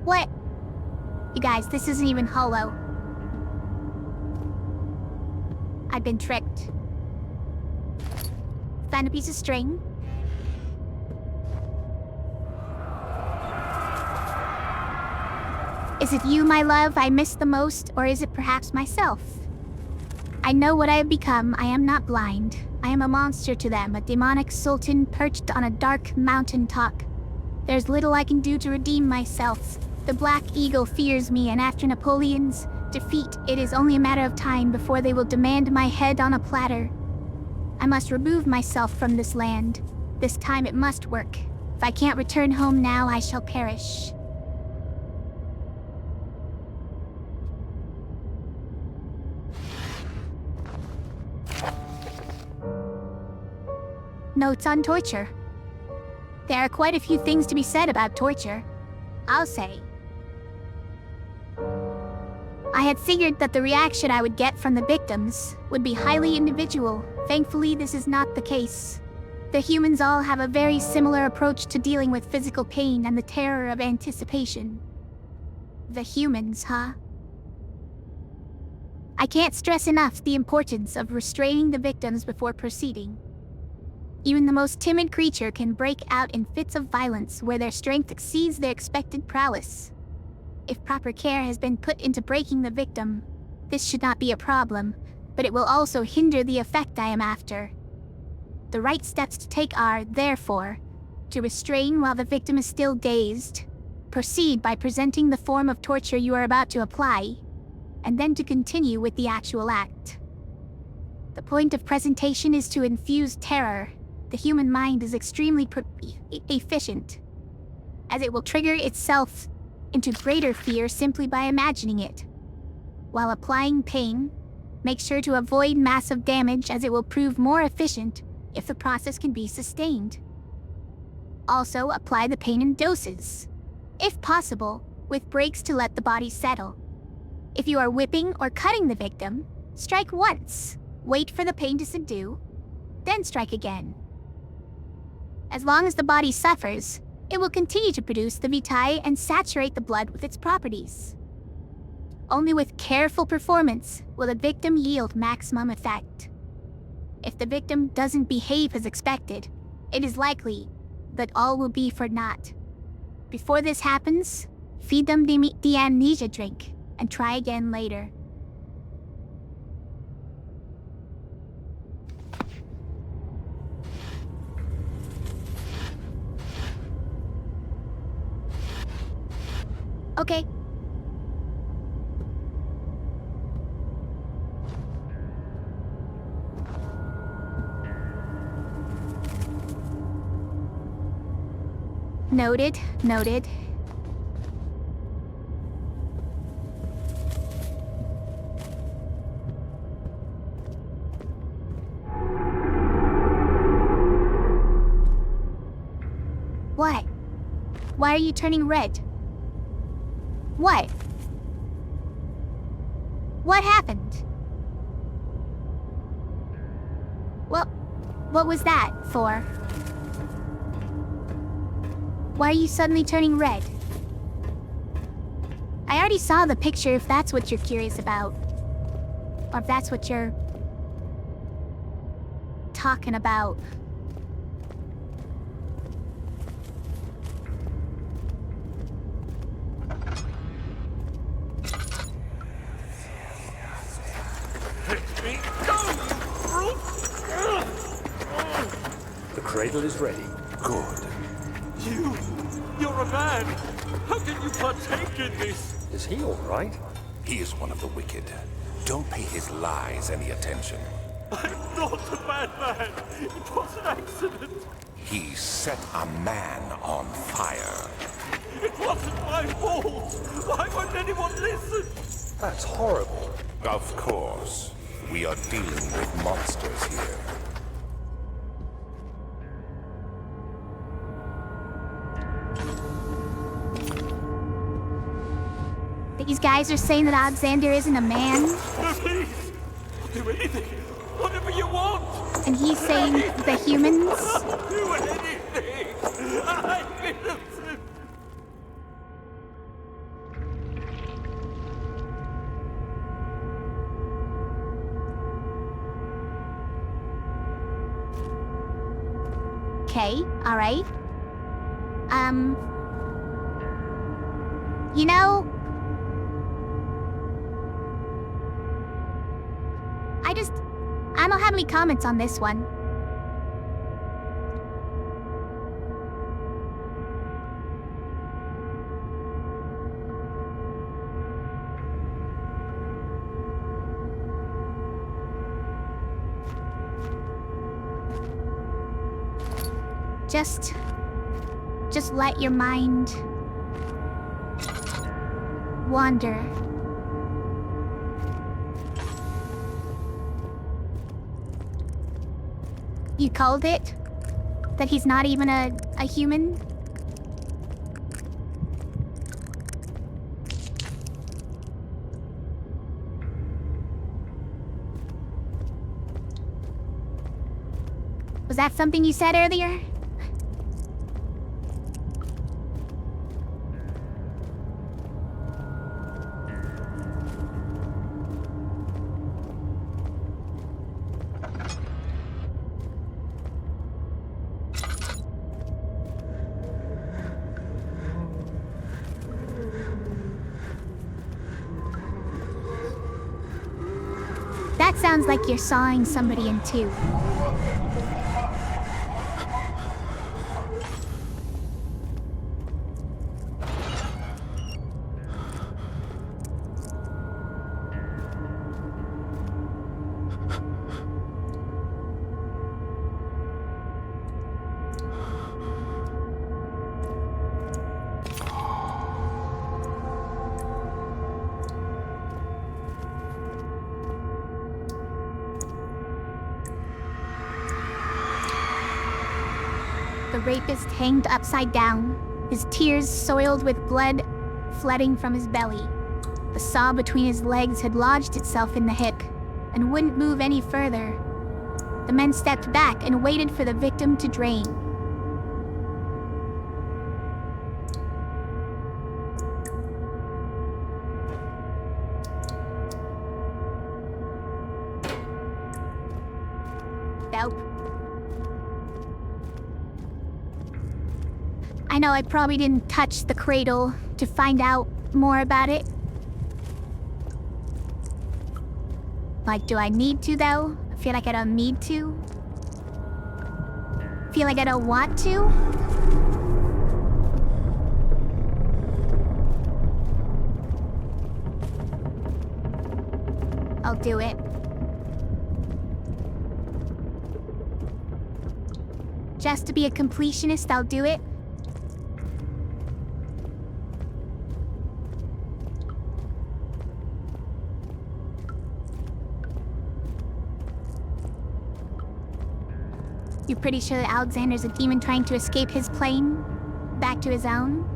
What? You guys, this isn't even hollow. I've been tricked. Found a piece of string. Is it you, my love, I miss the most, or is it perhaps myself? I know what I have become. I am not blind. I am a monster to them, a demonic sultan perched on a dark mountain top. There's little I can do to redeem myself. The Black Eagle fears me, and after Napoleon's defeat, it is only a matter of time before they will demand my head on a platter. I must remove myself from this land. This time it must work. If I can't return home now, I shall perish. Notes on torture. There are quite a few things to be said about torture. I'll say. I had figured that the reaction I would get from the victims would be highly individual. Thankfully, this is not the case. The humans all have a very similar approach to dealing with physical pain and the terror of anticipation. The humans, huh? I can't stress enough the importance of restraining the victims before proceeding. Even the most timid creature can break out in fits of violence where their strength exceeds their expected prowess. If proper care has been put into breaking the victim, this should not be a problem, but it will also hinder the effect I am after. The right steps to take are, therefore, to restrain while the victim is still dazed, proceed by presenting the form of torture you are about to apply, and then to continue with the actual act. The point of presentation is to infuse terror. The human mind is extremely efficient, as it will trigger itself into greater fear simply by imagining it. While applying pain, make sure to avoid massive damage, as it will prove more efficient if the process can be sustained. Also, apply the pain in doses, if possible, with breaks to let the body settle. If you are whipping or cutting the victim, strike once, wait for the pain to subdue, then strike again. As long as the body suffers, it will continue to produce the vitae and saturate the blood with its properties. Only with careful performance will the victim yield maximum effect. If the victim doesn't behave as expected, it is likely that all will be for naught. Before this happens, feed them the amnesia drink and try again later. Okay. Noted, noted. What? Why are you turning red? What? What happened? What was that for? Why are you suddenly turning red? I already saw the picture if that's what you're curious about. Or if that's what you're talking about. The cradle is ready. Good. You're a man! How can you partake in this? Is he all right? He is one of the wicked. Don't pay his lies any attention. I'm not a bad man. It was an accident. He set a man on fire. It wasn't my fault. Why won't anyone listen? That's horrible. Of course. We are dealing with monsters here. These guys are saying that Alexander isn't a man, No, please. I'll do anything. Whatever you want. and he's saying the humans. I'll do anything. I'm innocent. Okay, alright. You know, I don't have any comments on this one. Just let your mind wander. You called it? That he's not even a human? Was that something you said earlier? That sounds like you're sawing somebody in two. The rapist hanged upside down, his tears soiled with blood flooding from his belly. The saw between his legs had lodged itself in the hip and wouldn't move any further. The men stepped back and waited for the victim to drain. Nope. I know I probably didn't touch the cradle to find out more about it. Like, do I need to, though? I feel like I don't need to. Feel like I don't want to. I'll do it. Just to be a completionist, I'll do it. You're pretty sure that Alexander's a demon trying to escape his plane? Back to his own?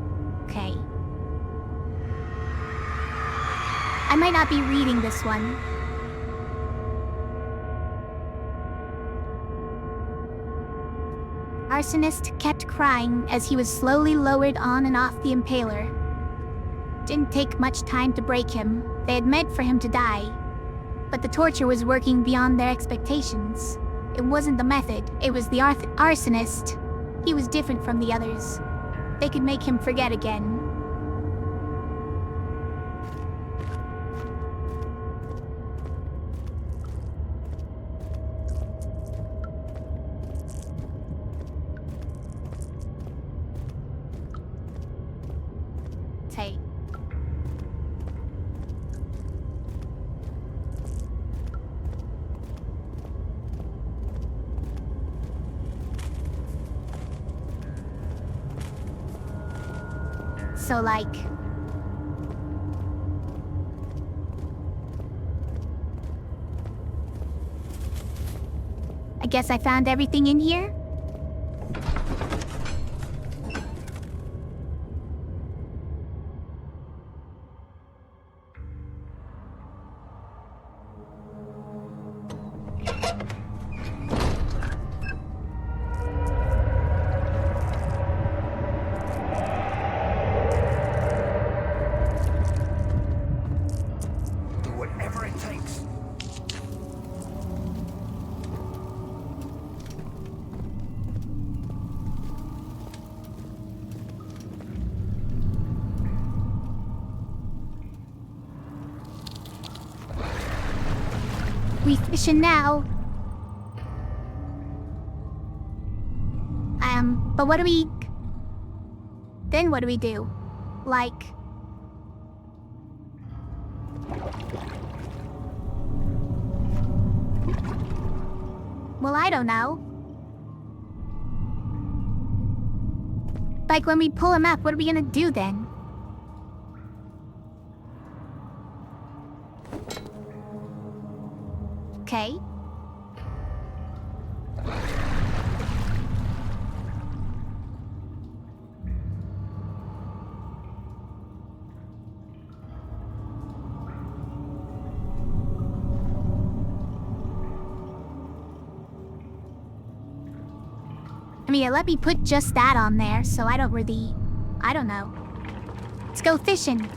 Okay. I might not be reading this one. Arsonist kept crying as he was slowly lowered on and off the impaler. Didn't take much time to break him. They had meant for him to die. But the torture was working beyond their expectations. It wasn't the method, it was the arsonist. He was different from the others. They could make him forget again. Hey. So, like... I guess I found everything in here? We fishing now. But what do we... Then what do we do? Like... Well, I don't know. Like, when we pull him up, what are we gonna do then? Okay. I mean, let me put just that on there so I don't really... I don't know. Let's go fishing.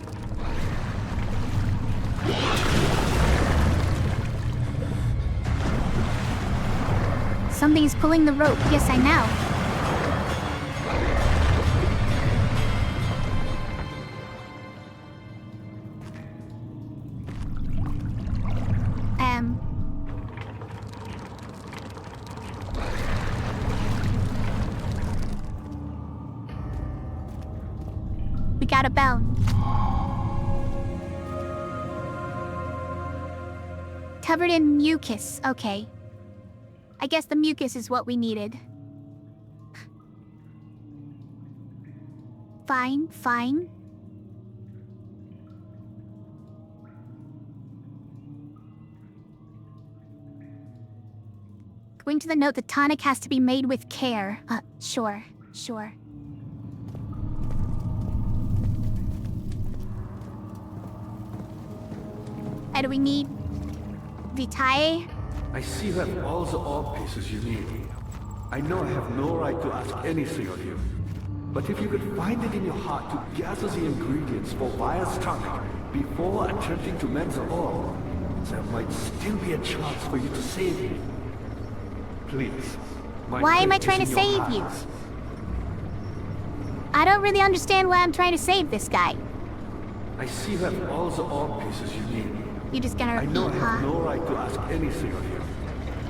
Something's pulling the rope. Yes, I know. We got a bell. Covered in mucus. Okay. I guess the mucus is what we needed. Fine, fine. Going to the note, the tonic has to be made with care. Sure. And do we need... Vitae? I see you have all the orb pieces you need. I know I have no right to ask anything of you. But if you could find it in your heart to gather the ingredients for Phae's tonic before attempting to mend the orb, there might still be a chance for you to save him. Please. My Why am I plate trying is to in your save you? hands. I don't really understand why I'm trying to save this guy. I see you have all the orb pieces you need. You're just gonna I repeat, know I have huh? no right to ask anything of you.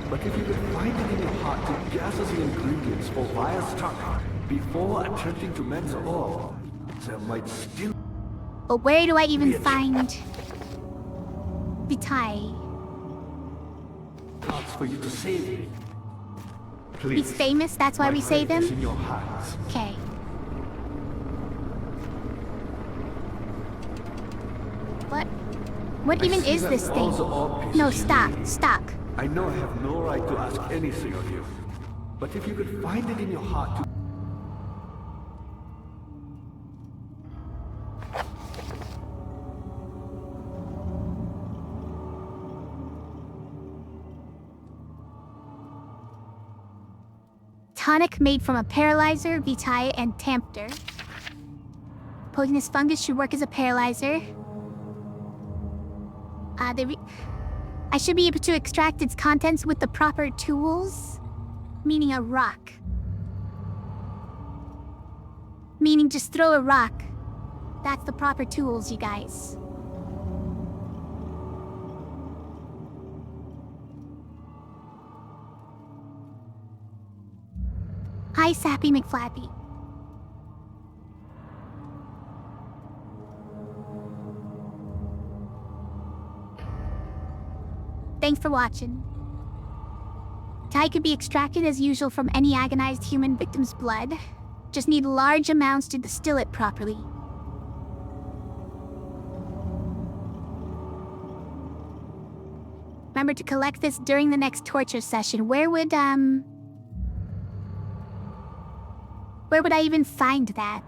But if you could find it in your heart to gather the ingredients for Vaya's tongue before attempting to mend the orb, there might still But where do I even Bitch. find Vitae? be chance for you to save me. Please. He's famous, that's why My we save fate is him? in your hands. Okay. What I even see is that this all thing? the orb pieces No, you stop, need. stop. I know I have no right to ask anything of you. But if you could find it in your heart to Tonic made from a paralyzer, vitae, and tempter. Poisonous fungus should work as a paralyzer. I should be able to extract its contents with the proper tools. Meaning a rock. Meaning just throw a rock. That's the proper tools, you guys. Hi, Sappy McFlappy. Thanks for watching. Dye could be extracted as usual from any agonized human victim's blood. Just need large amounts to distill it properly. Remember to collect this during the next torture session. Where would I even find that?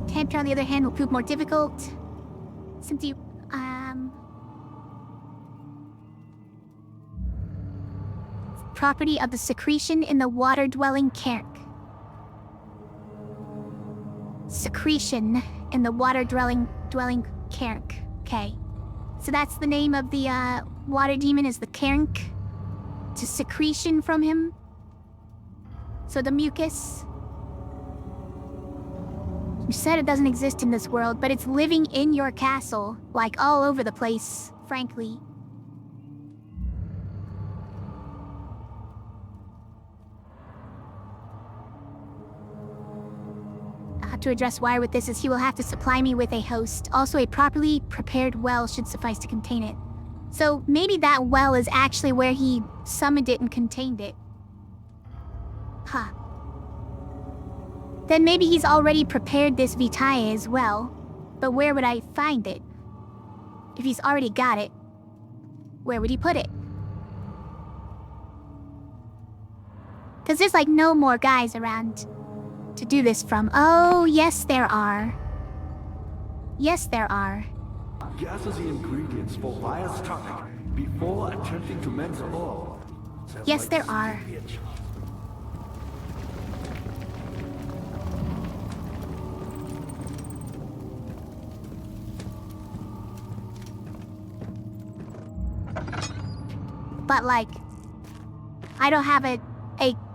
Tempter, on the other hand, will prove more difficult. Since you, property of the secretion in the water-dwelling cairn. Secretion in the water-dwelling cairn. Okay. So that's the name of the, water demon is the cairn. To secretion from him. So the mucus. You said it doesn't exist in this world, but it's living in your castle, like all over the place, frankly. To address wire with this is he will have to supply me with a host. Also, a properly prepared well should suffice to contain it. So maybe that well is actually where he summoned it and contained it. Huh. Then maybe he's already prepared this vitae as well. But where would I find it? If he's already got it, where would he put it? Because there's like no more guys around to do this from. Oh, yes there are. Yes there are. gather the ingredients for Vaya's tongue before attempting to mend the orb, Yes, there are. But like, I don't have a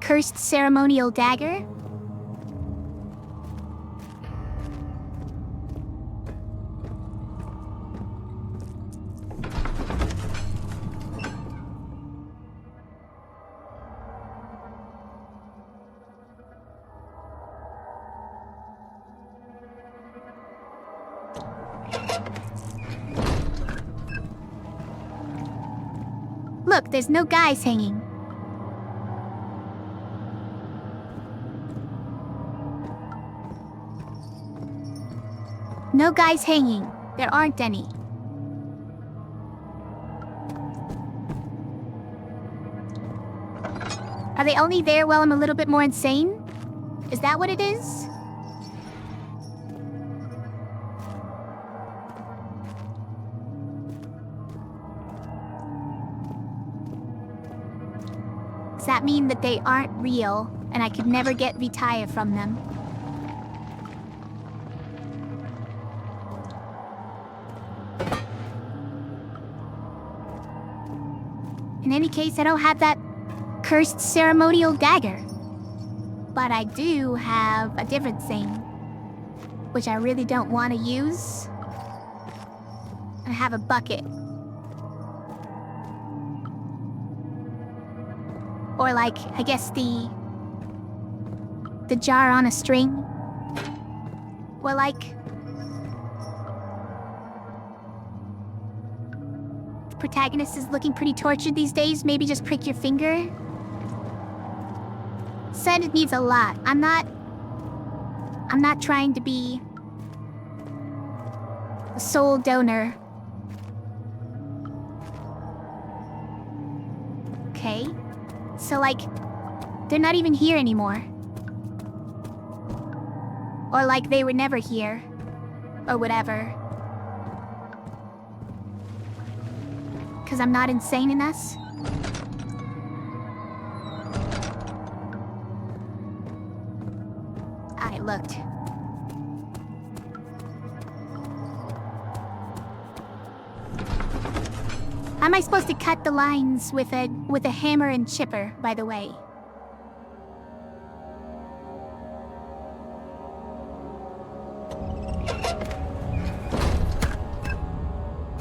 cursed ceremonial dagger. Look, there's no guys hanging. No guys hanging. There aren't any. Are they only there while I'm a little bit more insane? Is that what it is? Does that mean that they aren't real, and I could never get Vitaya from them? In any case, I don't have that cursed ceremonial dagger. But I do have a different thing, which I really don't want to use. I have a bucket. Or like, I guess the jar on a string. Or like, the protagonist is looking pretty tortured these days, maybe just prick your finger. Said it needs a lot. I'm not trying to be a sole donor. Okay. So, like, they're not even here anymore. Or like they were never here. Or whatever. 'Cause I'm not insane enough? I looked. How am I supposed to cut the lines with a hammer and chipper, by the way?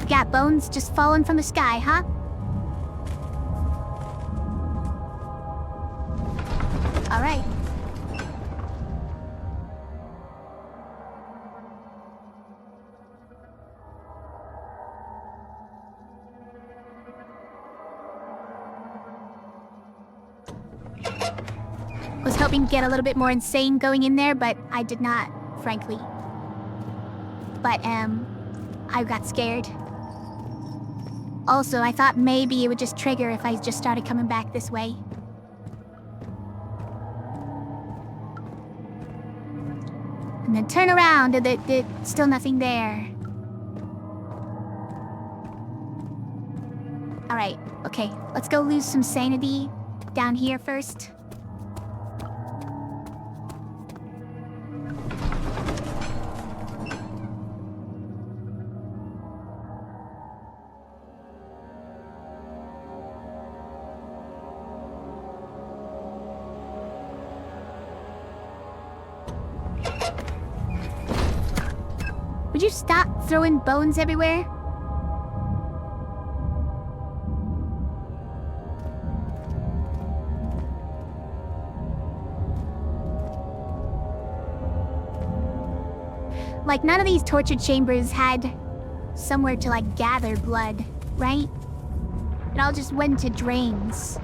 Got bones just falling from the sky, huh? All right. Was hoping to get a little bit more insane going in there, but I did not, frankly. But, I got scared. Also, I thought maybe it would just trigger if I just started coming back this way. And then turn around, and there's still nothing there. Alright, okay, let's go lose some sanity down here first. Would you stop throwing bones everywhere? Like, none of these torture chambers had somewhere to, like, gather blood, right? It all just went to drains.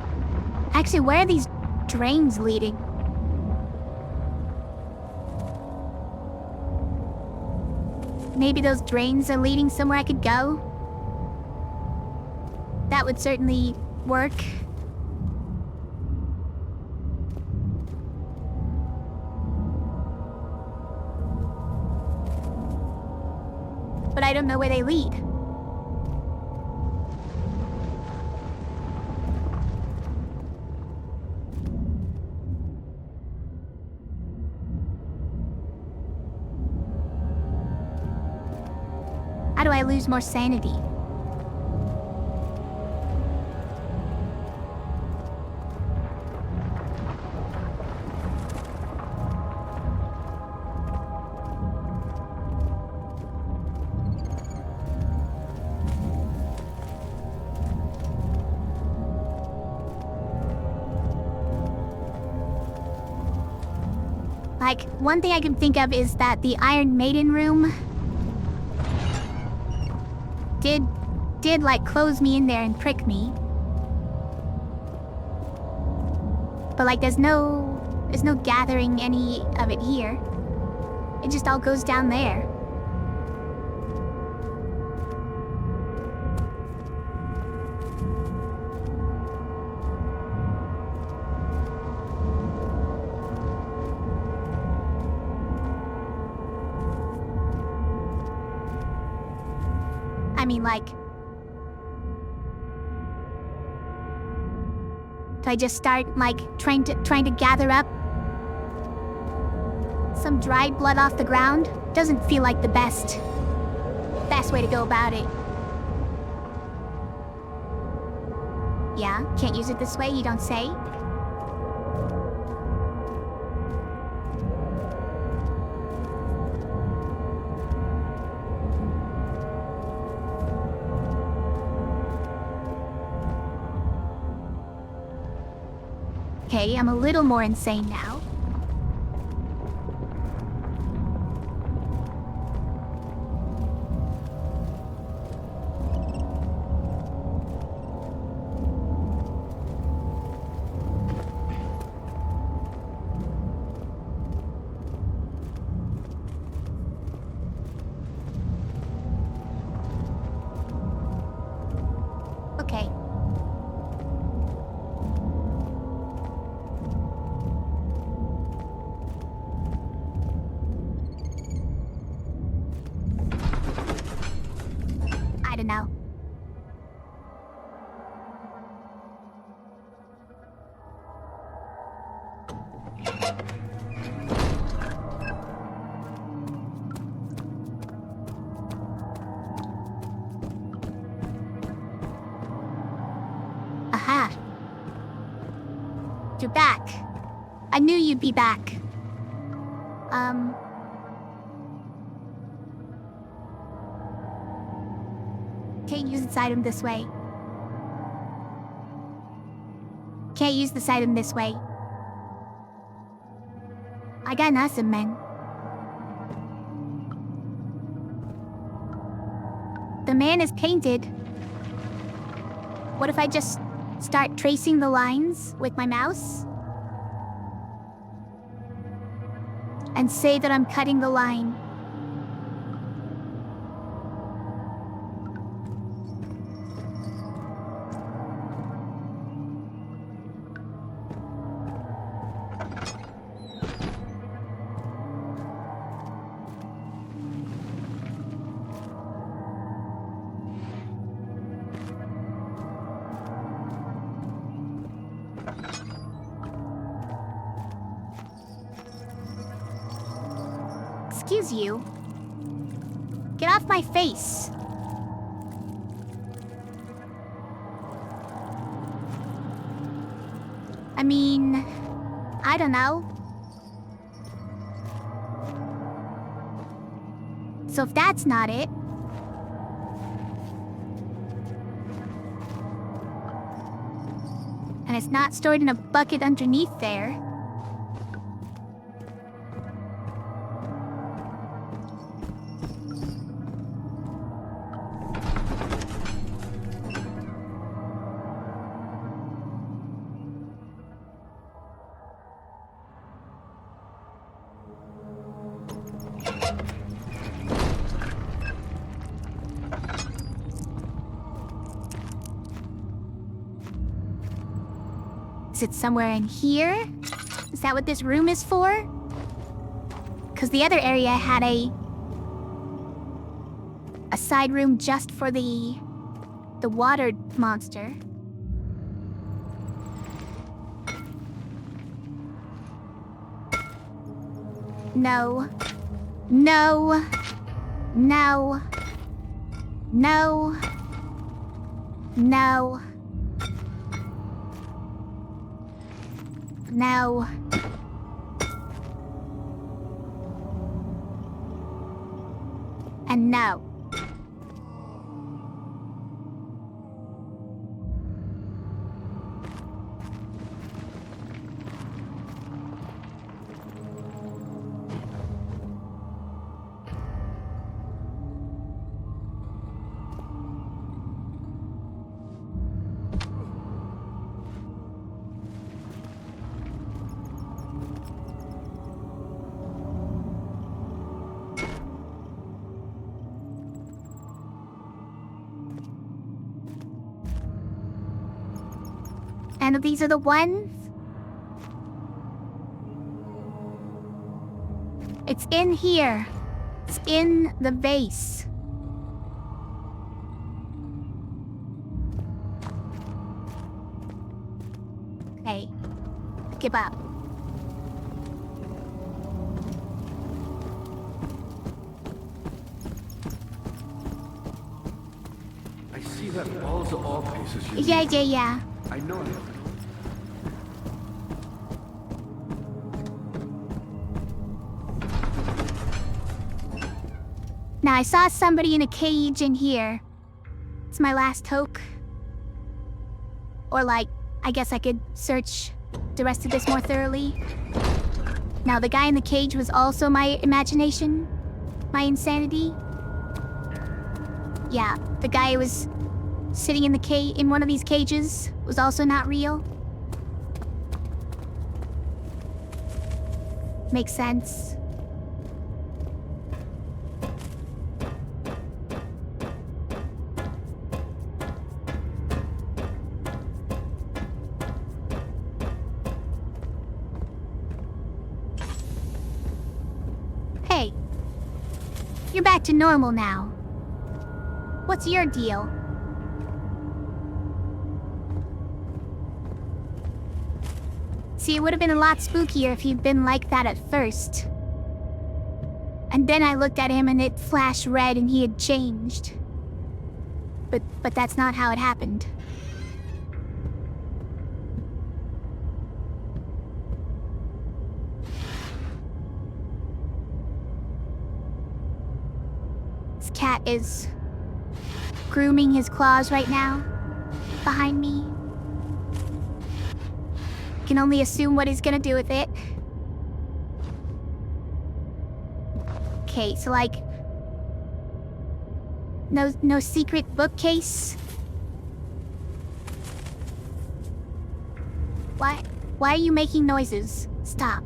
Actually, where are these drains leading? Maybe those drains are leading somewhere I could go? That would certainly work. But I don't know where they lead. How do I lose more sanity? Like, one thing I can think of is that the Iron Maiden room did like close me in there and prick me. But like there's no gathering any of it here. It just all goes down there. I mean, like, Do I just start, like, trying to gather up some dried blood off the ground? Doesn't feel like the best way to go about it. Yeah, can't use it this way, you don't say? Okay, I'm a little more insane now. Okay. I don't know. Aha. You're back. I knew you'd be back. Can't use this item this way. Can't use this item this way. I got nothing, man. The man is painted. What if I just start tracing the lines with my mouse? And say that I'm cutting the line. Excuse you. Get off my face. I mean, I don't know. So if that's not it, and it's not stored in a bucket underneath there, is it somewhere in here? Is that what this room is for? Because the other area had a side room just for the water monster. No. No. No. No. No. No. And no. And these are the ones? It's in here. It's in the vase. Hey, give up. I see that balls are all places you Yeah, need. yeah. I know that. Now, I saw somebody in a cage in here. It's my last hope. Or like, I guess I could search the rest of this more thoroughly. Now, the guy in the cage was also my imagination? My insanity? Yeah, the guy who was sitting in the in one of these cages was also not real? Makes sense. Hey, you're back to normal now. What's your deal? See, it would have been a lot spookier if he'd been like that at first. And then I looked at him and it flashed red and he had changed. But that's not how it happened. This cat is grooming his claws right now, behind me. Can only assume what he's gonna do with it. Okay, so like, no secret bookcase. Why are you making noises? Stop.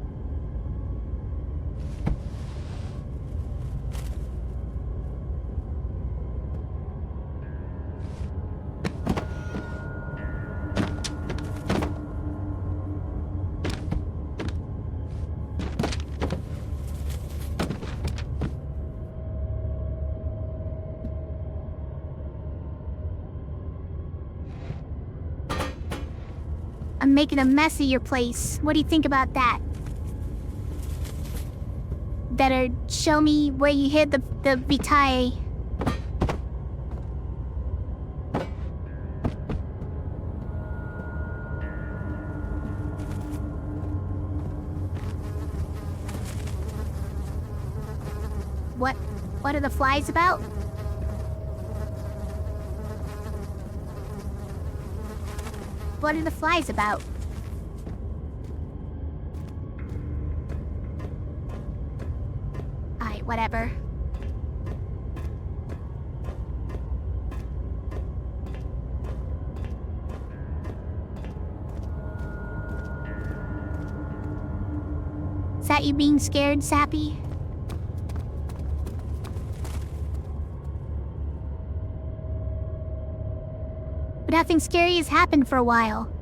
I'm making a mess of your place. What do you think about that? Better show me where you hid the Phae. What are the flies about? What are the flies about? Alright, whatever. Is that you being scared, Sappy? But nothing scary has happened for a while.